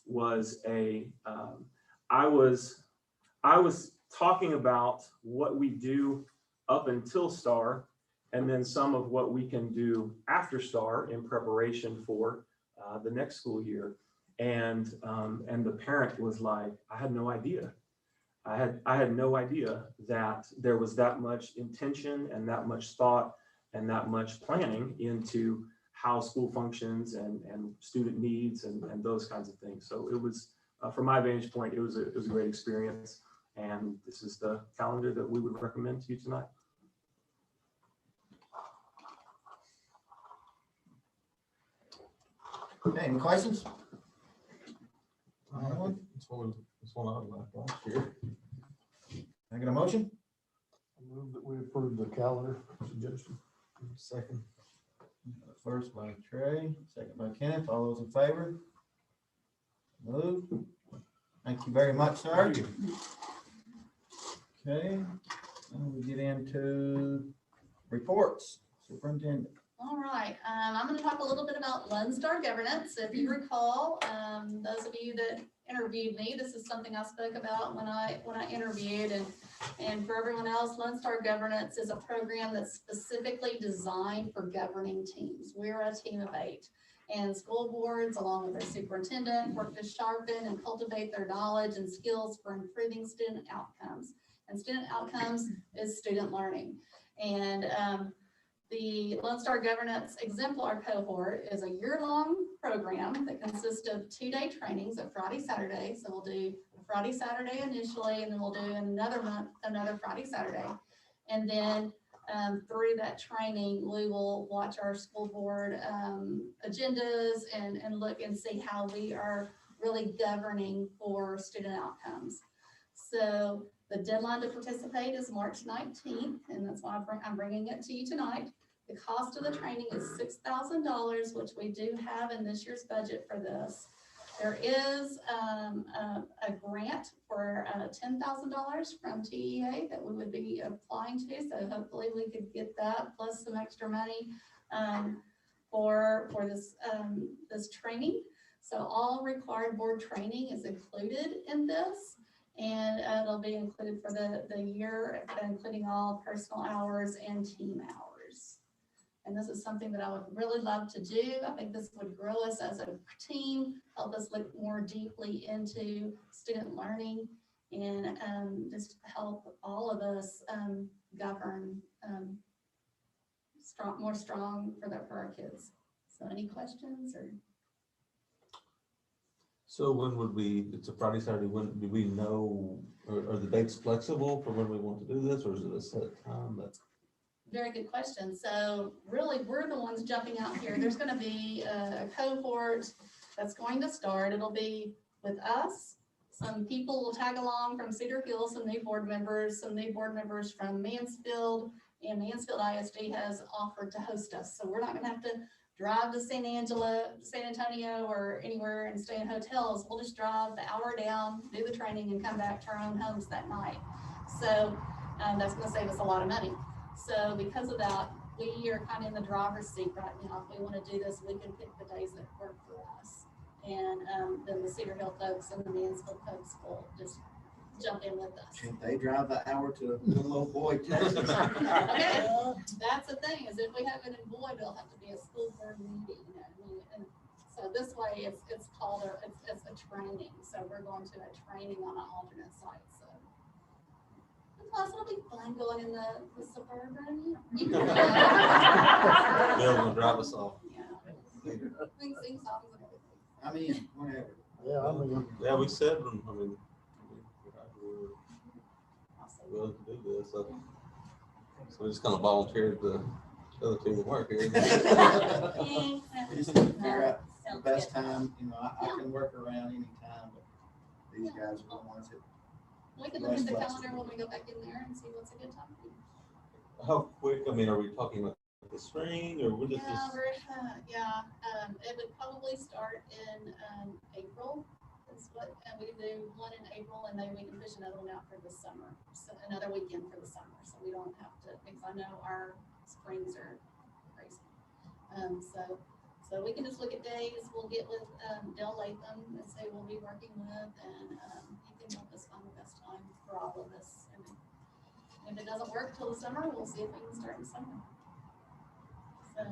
was I was talking about what we do up until STAR, and then some of what we can do after STAR in preparation for the next school year. And the parent was like, I had no idea. I had no idea that there was that much intention and that much thought and that much planning into how school functions and student needs and those kinds of things. So it was, from my vantage point, it was a great experience. And this is the calendar that we would recommend to you tonight. Okay, any questions? It's one I left last year. Can I get a motion? I move that we approve the calendar suggestion. Second. First by Trey, second by Kenneth. All those in favor? Move. Thank you very much, sir. Okay, and we get into reports. Superintendent. All right, I'm going to talk a little bit about Lone Star governance. If you recall, those of you that interviewed me, this is something I spoke about when I interviewed, and for everyone else, Lone Star governance is a program that's specifically designed for governing teams. We're a team of 8, and school boards, along with their superintendent, work to sharpen and cultivate their knowledge and skills for improving student outcomes. And student outcomes is student learning. And the Lone Star Governance Exemplar Cohort is a year-long program that consists of 2-day trainings at Friday, Saturday. So we'll do a Friday, Saturday initially, and then we'll do another month, another Friday, Saturday. And then through that training, we will watch our school board agendas and look and see how we are really governing for student outcomes. So the deadline to participate is March 19th, and that's why I'm bringing it to you tonight. The cost of the training is $6,000, which we do have in this year's budget for this. There is a grant for $10,000 from TEA that we would be applying to, so hopefully we could get that plus some extra money for this training. So all required board training is included in this, and it'll be included for the year, including all personal hours and team hours. And this is something that I would really love to do. I think this would grow us as a team, help us look more deeply into student learning, and just help all of us govern more strong for our kids. So any questions or? So when would we, it's a Friday, Saturday, when, do we know, are the dates flexible for when we want to do this, or is it a set time that? Very good question. So really, we're the ones jumping out here. There's gonna be a cohort that's going to start. It'll be with us. Some people will tag along from Cedar Hills, some new board members from Mansfield, and Mansfield ISD has offered to host us. So we're not gonna have to drive to San Antonio, or anywhere and stay in hotels. We'll just drive the hour down, do the training, and come back to our own homes that night. So that's gonna save us a lot of money. So because of that, we are kind of in the driver's seat right now. If we want to do this, we can pick the days that work for us. And then the Cedar Hill folks and the Mansfield folks will just jump in with us. Can't they drive the hour to little old boy Texas? Okay, that's the thing, is if we have it in Boyd, it'll have to be a school board meeting. I mean, and so this way, it's called it's a training. So we're going to a training on an alternate site. So. Plus, it'll be fun going in the Suburban. Be able to drive us off. Yeah. We can sing songs and everything. I mean, whatever. Yeah, I mean, Yeah, we said, I mean, we're Awesome. willing to do this, so we just kind of volunteered the other two to work here. Thanks. We just need to figure out the Sounds best good. time, I can work around any time, but these guys are the ones that. We can look at the calendar when we go back in there and see what's a good time. How quick, I mean, are we talking about the spring, or what is Yeah, this? it would probably start in April. And we can do one in April, and then we can push another one out for the summer, so another weekend for the summer, so we don't have to, because I know our springs are crazy. So we can just look at days. We'll get with Dale Latham and say we'll be working with, and he can help us find the best time for all of us. And if it doesn't work till the summer, we'll see if we can start in summer. So,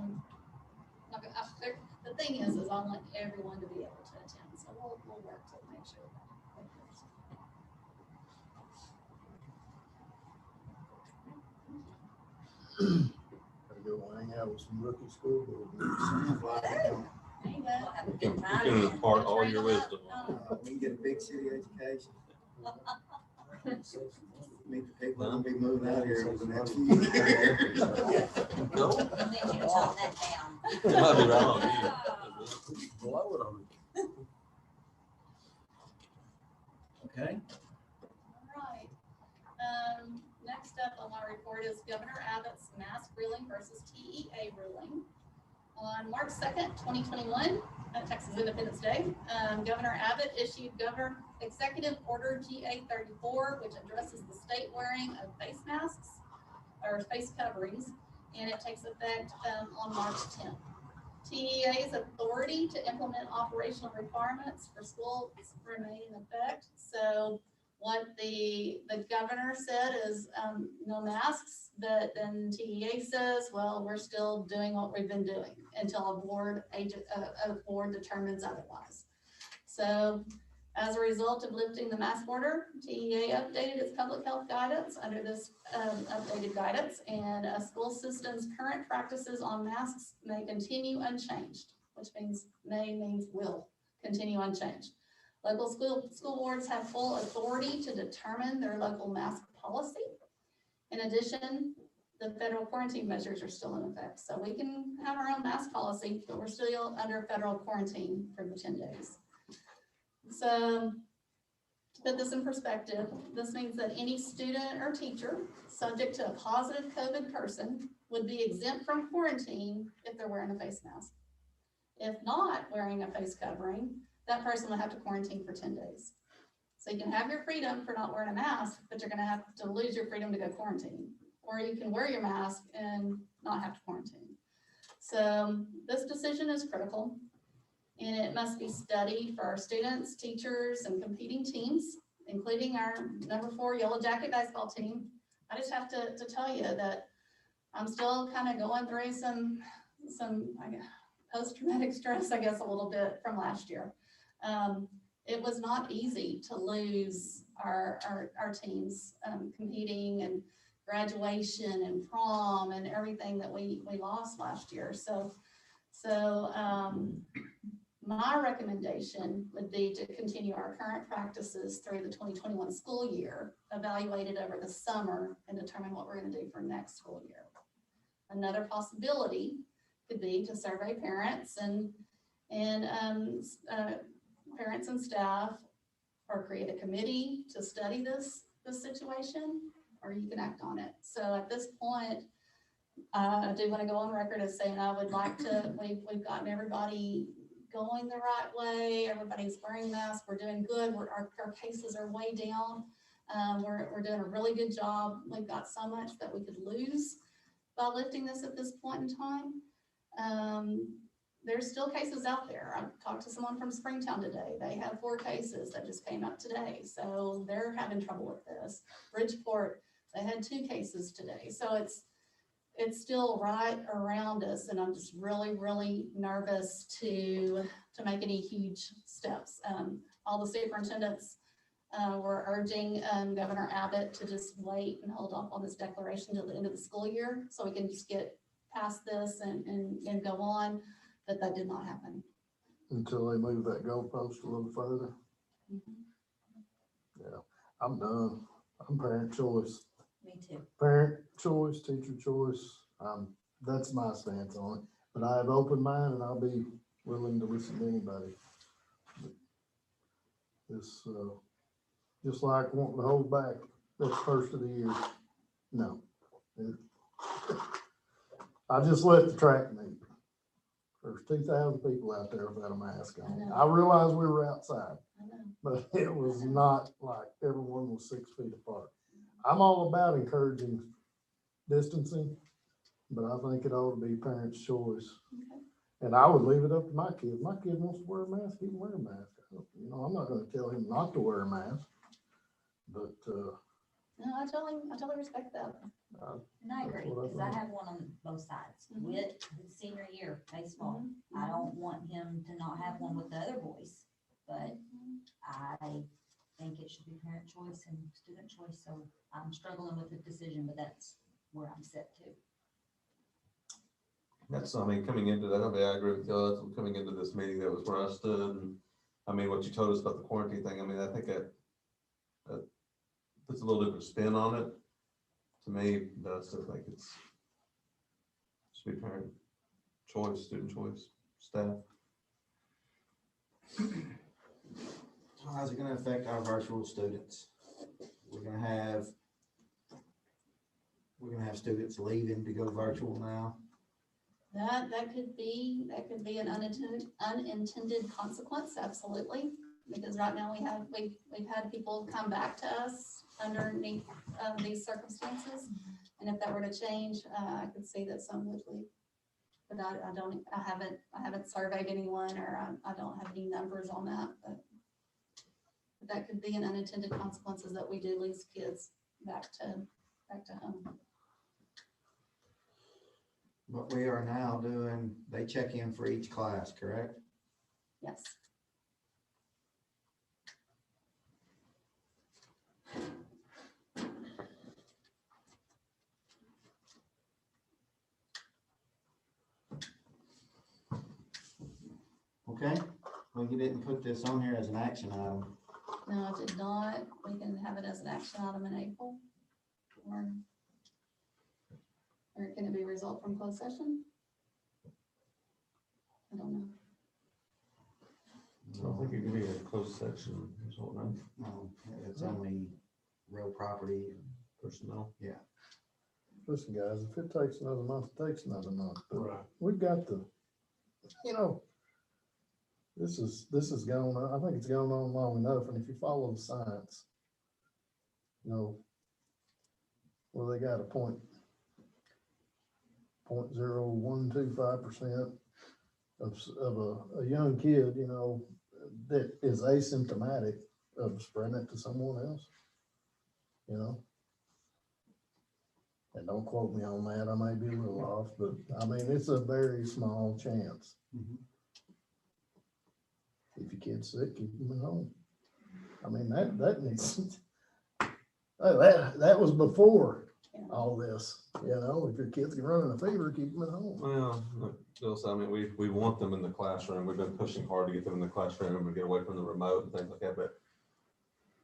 the thing is I want everyone to be able to attend, so we'll work to make sure that works. gotta go hang out with some rookie school board members. Sounds like it. There you We'll go. have a You good can time. impart all your wisdom. We can get a big city education. Meet the people that'll be moving out here over the next few years. No, I need you to tone that down. you might be wrong. Blow it on it. Okay, All right. Next up on my report is Governor Abbott's mask ruling versus TEA ruling. On March 2nd, 2021, Texas Independence Day, Governor Abbott issued Executive Order GA34, which addresses the state wearing of face masks or face coverings, and it takes effect on March 10th. TEA's authority to implement operational requirements for schools remain in effect. So what the governor said is no masks, but then TEA says, well, we're still doing what we've been doing until a board determines otherwise. So as a result of lifting the mask order, TEA updated its public health guidance under this updated guidance, and a school system's current practices on masks may continue unchanged, which means will continue unchanged. Local school boards have full authority to determine their local mask policy. In addition, the federal quarantine measures are still in effect. So we can have our own mask policy, but we're still under federal quarantine for the 10 days. So to put this in perspective, this means that any student or teacher subject to a positive COVID person would be exempt from quarantine if they're wearing a face mask. If not wearing a face covering, that person would have to quarantine for 10 days. So you can have your freedom for not wearing a mask, but you're gonna have to lose your freedom to go quarantine. Or you can wear your mask and not have to quarantine. So this decision is critical, and it must be studied for our students, teachers, and competing teams, including our number 4 Yellow Jacket baseball team. I just have to tell you that I'm still kind of going through some post-traumatic stress, I guess, a little bit from last year. It was not easy to lose our teams competing, and graduation and prom and everything that we lost last year. So my my recommendation would be to continue our current practices through the 2021 school year, evaluate it over the summer, and determine what we're gonna do for next school year. Another possibility could be to survey parents and parents and staff, or create a committee to study this situation, or you can act on it. So at this point, I do want to go on record as saying I would like to, we've gotten everybody going the right way. Everybody's wearing masks. We're doing good. Our cases are way down. We're doing a really good job. We've got so much that we could lose by lifting this at this point in time. There's still cases out there. I talked to someone from Springtown today. They have 4 cases that just came up today. So they're having trouble with this. Bridgeport, they had 2 cases today. So it's still right around us, and I'm just really, really nervous to make any huge steps. All the superintendents were urging Governor Abbott to just wait and hold off on this declaration till the end of the school year, so we can just get past this and go on, but that did not happen. Until they move that goalpost a little further. Yeah, I'm done. I'm parent choice. Me too. Parent choice, teacher choice, that's my stance on it, but I have open mind and I'll be willing to listen to anybody. This, just like wanting to hold back that first of the year, no. I just left the track meet. There's 2,000 people out there without a mask on. I realized we were outside, but it was not like everyone was 6 feet apart. I'm all about encouraging distancing, but I think it ought to be parents' choice. Okay. And I would leave it up to my kid. My kid wants to wear a mask, he can wear a mask. You know, I'm not gonna tell him not to wear a mask, but, No, I totally respect that. And I That's agree, what I because I think. have one on both sides. Mhm. With his senior year baseball, I don't want him to not have one with the other boys. But I think it should be parent choice and student choice, so I'm struggling with the decision, but that's where I'm set to. That's, I mean, coming into that, I mean, I agree with you, that's coming into this meeting, that was where I stood, and, I mean, what you told us about the quarantine thing, I mean, I think that puts a little different spin on it, to me, but I still think it's should be parent choice, student choice, staff. So how's it gonna affect our virtual students? We're gonna have students leaving to go virtual now. That could be an unintended consequence, absolutely. Because right now we've had people come back to us underneath these circumstances. And if that were to change, I could see that some would leave. But I haven't surveyed anyone, or I don't have any numbers on that, but that could be an unintended consequences, that we do lose kids back to home. But we are now doing, they check in for each class, correct? Yes. Okay, well, you didn't put this on here as an action item. No, I did not. We can have it as an action item in April. Or can it be a result from closed session? I don't know. I don't think it can be a closed section, result, right? No, it's only real property. Personnel. listen, guys, if it takes another month, it takes another month. But Right. we've got to, you know, this is going on, I think it's going on long enough, and if you follow the science, you know, well, they got a 0.0125% of a young kid, you know, that is asymptomatic of spreading it to someone else, you know? And don't quote me on that, I may be a little off, but I mean, it's a very small chance. If your kid's sick, keep them at home. I mean, that needs, that was before all this, you know, if your kid's running a fever, keep them at home. Well, look, Bill said, I mean, we want them in the classroom. We've been pushing hard to get them in the classroom and get away from the remote and things like that, but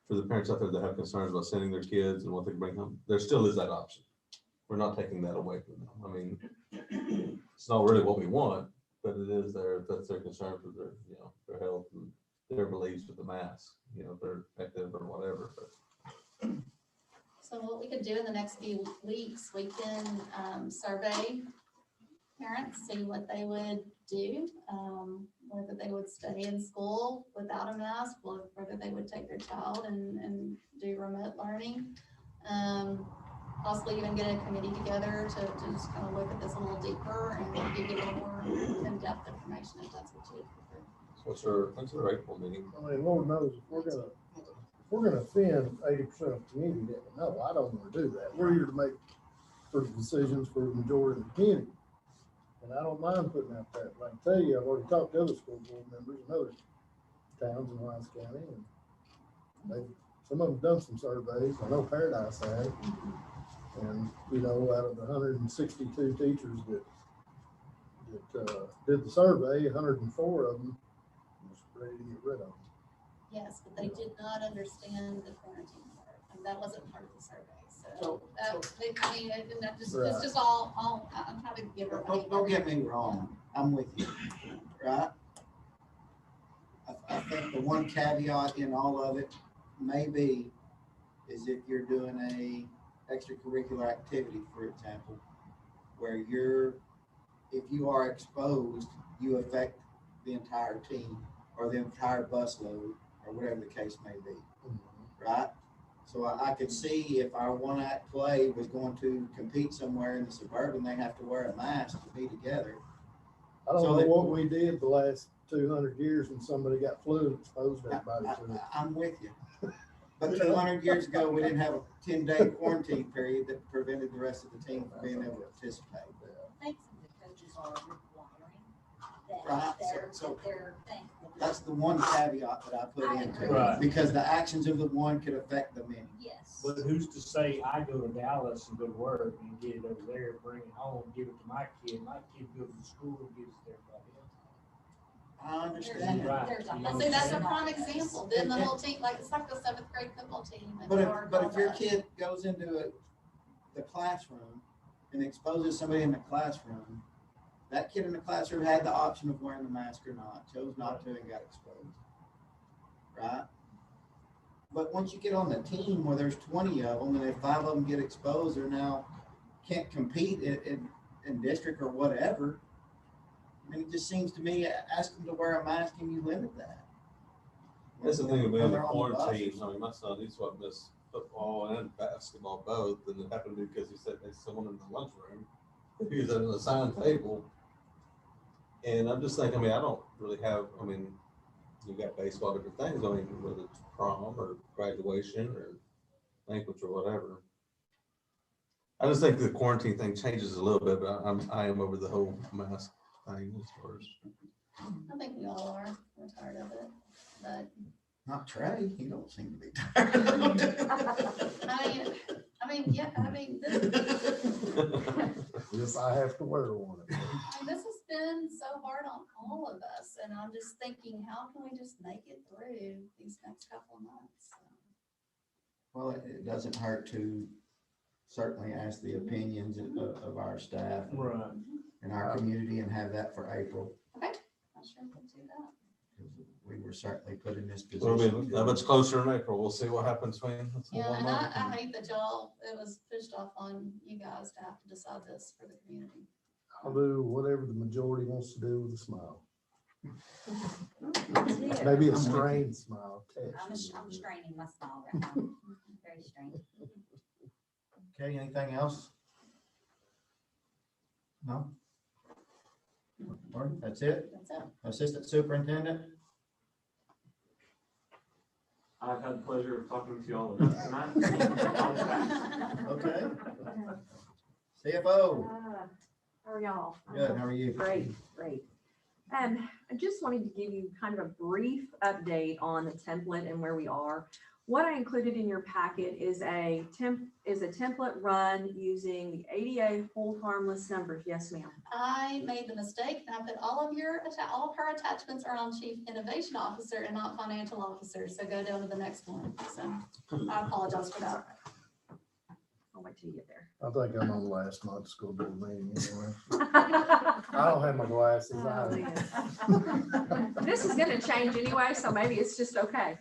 for the parents out there that have concerns about sending their kids and what they bring home, there still is that option. We're not taking that away from them. I mean, it's not really what we want, but it is there, if that's their concern for their, you know, their health and their beliefs with the mask, you know, if they're effective or whatever, but. So what we could do in the next few weeks, we can survey parents, see what they would do, whether they would stay in school without a mask, whether they would take their child and do remote learning. Possibly even get a committee together to just kind of look at this a little deeper and give you a little more in-depth information if that's what you prefer. What's our April meeting? I mean, Lord knows, if we're gonna offend 80% of the community, then no, I don't wanna do that. We're here to make sort of decisions for the majority of the community. And I don't mind putting out that, but I can tell you, I've already talked to other school board members in other towns in Wise County, and some of them done some surveys. I know Paradise had. And, you know, out of the 162 teachers that did the survey, 104 of them was ready to get rid of them. Yes, but they did not understand the quarantine part, and that wasn't part of the survey, so, I mean, it's just all, I'm trying to give everybody. Don't get me wrong, I'm with you, right? I think the one caveat in all of it maybe is if you're doing a extracurricular activity, for example, where if you are exposed, you affect the entire team or the entire bus load or whatever the case may be, right? So I could see if our one act play was going to compete somewhere in the suburban, they have to wear a mask to be together. I don't So know that- what we did the last 200 years when somebody got flu and exposed everybody to it. I'm with you. But 200 years ago, we didn't have a 10-day quarantine period that prevented the rest of the team from being able to participate. I think some of the coaches are requiring Right, that so they're thankful. that's the one caveat that I put I into agree. it, Right. because the actions of the one could affect the many. Yes. But who's to say I go to Dallas and go to work and get it over there, bring it home, give it to my kid goes to school and gives it to everybody else. I understand. Right. There's a You know See, that's a hundred prime of those. example, then the whole team, like, it's like the 7th grade football team. and But our if your combat. kid goes into the classroom and exposes somebody in the classroom, that kid in the classroom had the option of wearing the mask or not, chose not to and got exposed. Right? But once you get on the team where there's 20 of them and if 5 of them get exposed, they're now can't compete in district or whatever. I mean, it just seems to me, ask them to wear a mask and you limit that. That's the thing When about the they're on bus. quarantine. I mean, my son, he's what missed football and basketball both, and it happened because he sat next to someone in the lunchroom. He was at an assigned table. And I'm just thinking, I mean, I don't really have, I mean, you got baseball, different things. I mean, whether it's prom or graduation or banquets or whatever. I just think the quarantine thing changes a little bit, but I am over the whole mask thing as far as. I think we all are, we're tired of it, but, Not Trey, he don't seem to be tired of it. this, Yes, I have to wear one. this has been so hard on all of us, and I'm just thinking, how can we just make it through these next couple of months? Well, it doesn't hurt to certainly ask the opinions of our staff Right. and our community and have that for April. I'm sure we'll do that. We were certainly put in this We'll be position. that much closer in April. We'll see what happens between. Yeah, one and month. I hate that y'all, it was pushed off on you guys to have to decide this for the community. I'll do whatever the majority wants to do with a smile. Maybe a strained smile. I'm straining my smile right now. Very strained. Okay, anything else? No? Or that's it? That's it. Assistant Superintendent? I've had the pleasure of talking to you all tonight. I'll be back. Okay. CFO? How are y'all? Good, how are you? Great, great. I just wanted to give you kind of a brief update on the template and where we are. What I included in your packet is a template run using the ADA hold harmless numbers. Yes, ma'am. I made the mistake and I put all of her attachments are on Chief Innovation Officer and not Financial Officer. So go down to the next one. So I apologize for that. I'll wait till you get there. I think I'm on last month's school board meeting anyway. I don't have my glasses. Oh, man. This is gonna change anyway, so maybe it's just okay.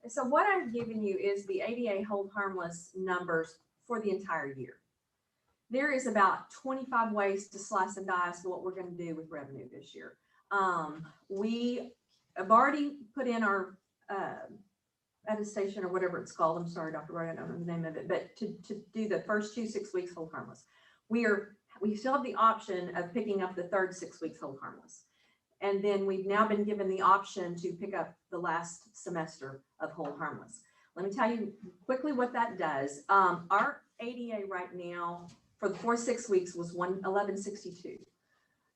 So what I've given you is the ADA hold harmless numbers for the entire year. There is about 25 ways to slice and dice what we're gonna do with revenue this year. We have already put in our attestation or whatever it's called. I'm sorry, Dr. Roy, I don't know the name of it, but to do the first 6 weeks hold harmless. We still have the option of picking up the third 6 weeks hold harmless. And then we've now been given the option to pick up the last semester of hold harmless. Let me tell you quickly what that does. Our ADA right now for the 6 weeks was 1162.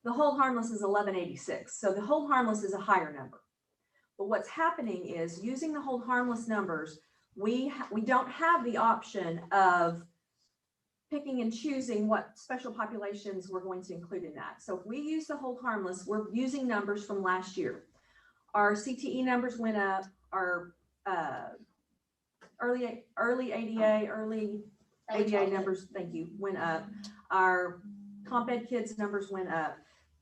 The hold harmless is 1186. So the hold harmless is a higher number. But what's happening is using the hold harmless numbers, we don't have the option of picking and choosing what special populations we're going to include in that. So if we use the hold harmless, we're using numbers from last year. Our CTE numbers went up, our early ADA numbers, thank you, went up. Our comp ed kids numbers went up.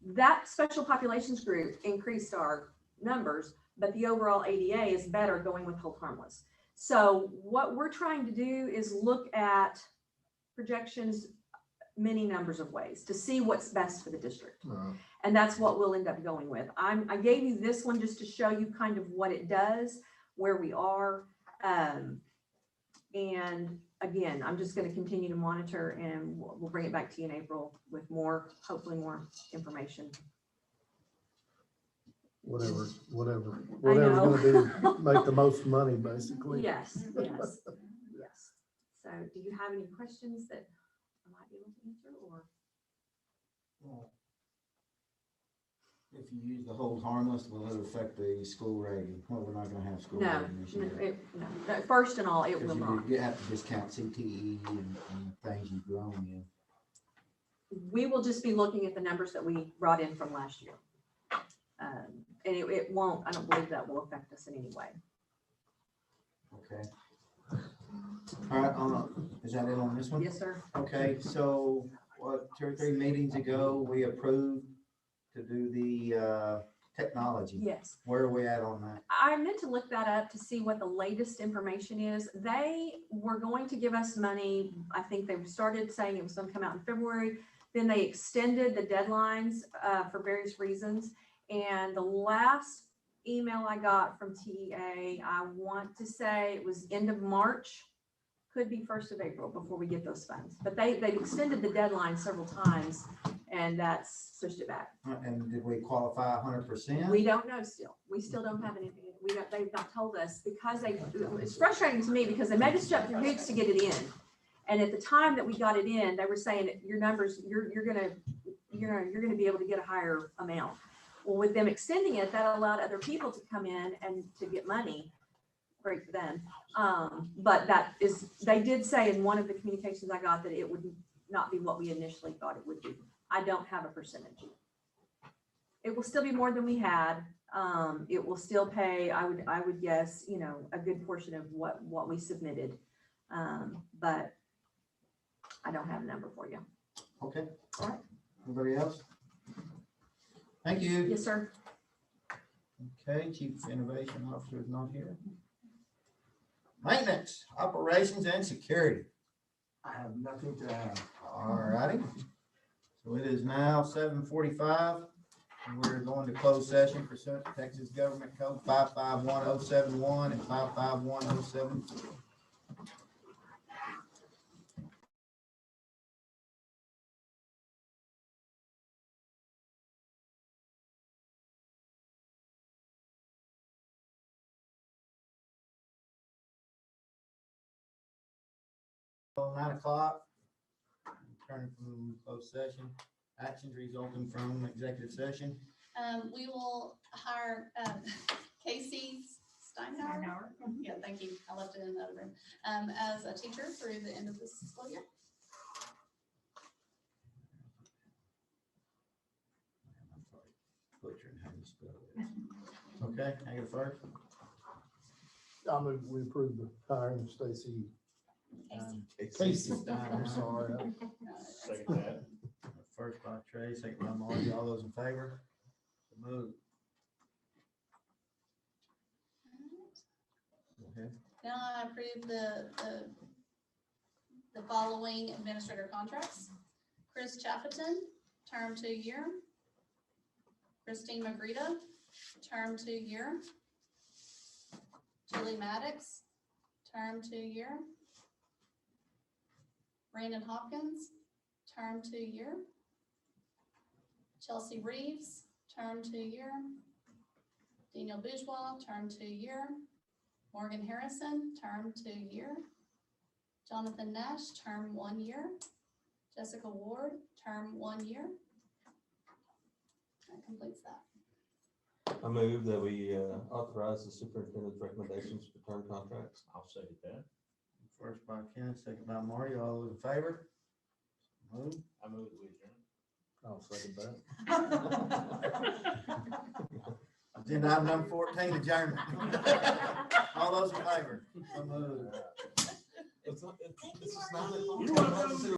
That special populations group increased our numbers, but the overall ADA is better going with hold harmless. So what we're trying to do is look at projections many numbers of ways to see what's best for the district. And that's what we'll end up going with. I gave you this one just to show you kind of what it does, where we are. And again, I'm just going to continue to monitor and we'll bring it back to you in April with more, hopefully more information. Whatever's gonna do, make the most money, basically. Yes, yes, yes. So do you have any questions that I might be able to answer or? Well, if you use the hold harmless, will it affect the school rating? Well, we're not gonna have school No, rating this year. no, first and all, it will Because not. you have to discount CTE and things you've grown in. We will just be looking at the numbers that we brought in from last year. And it won't, I don't believe that will affect us in any way. Okay. All right, is that it on this one? Yes, sir. Okay, so what, 2 or 3 meetings ago, we approved to do the technology. Yes. Where are we at on that? I meant to look that up to see what the latest information is. They were going to give us money. I think they started saying it was going to come out in February. Then they extended the deadlines for various reasons. And the last email I got from TEA, I want to say it was end of March, could be 1st of April before we get those funds. But they've extended the deadline several times and that's pushed it back. And did we qualify 100%? We don't know still. We still don't have anything. They've not told us because it's frustrating to me because they made us jump through hoops to get it in. And at the time that we got it in, they were saying that your numbers, you're gonna be able to get a higher amount. Well, with them extending it, that allowed other people to come in and to get money. Great for them. But they did say in one of the communications I got that it would not be what we initially thought it would be. I don't have a percentage. It will still be more than we had. It will still pay, I would guess, a good portion of what we submitted. But I don't have a number for you. Okay, all right. Anybody else? Thank you. Yes, sir. Okay, Chief Innovation Officer is not here. Maintenance, operations and security. I have nothing to add. All righty. So it is now 7:45. And we're going to close session pursuant to Texas Government Code 551071 and 551074. Well, 9 o'clock. Returning from closed session. Actions resulting from executive session. We will hire Casey Steinhauer. Yeah, thank you. I left it in another room. As a teacher through the end of this school year. Butchering how you spell it. Okay, I go first. I move we approve the hiring of Stacy. Casey. Casey, I'm sorry. Second that. First by Trey, second by Marty. All those in favor? So move. Go ahead. Now I approve the following administrator contracts. Chris Chaffeton, term 2 year. Christine Magrita, term 2 year. Julie Maddox, term 2 year. Brandon Hopkins, term 2 year. Chelsea Reeves, term 2 year. Daniel Bourgeois, term 2 year. Morgan Harrison, term 2 year. Jonathan Nash, term 1 year. Jessica Ward, term 1 year. That completes that. I move that we authorize the superintendent's recommendations for term contracts. I'll second that. First by Kenneth, second by Marty. All those in favor? Move. I move that we adjourn. I'll second that. Agenda item number 14, adjournment. All those in favor? So moved. It's not, this is not. You want to-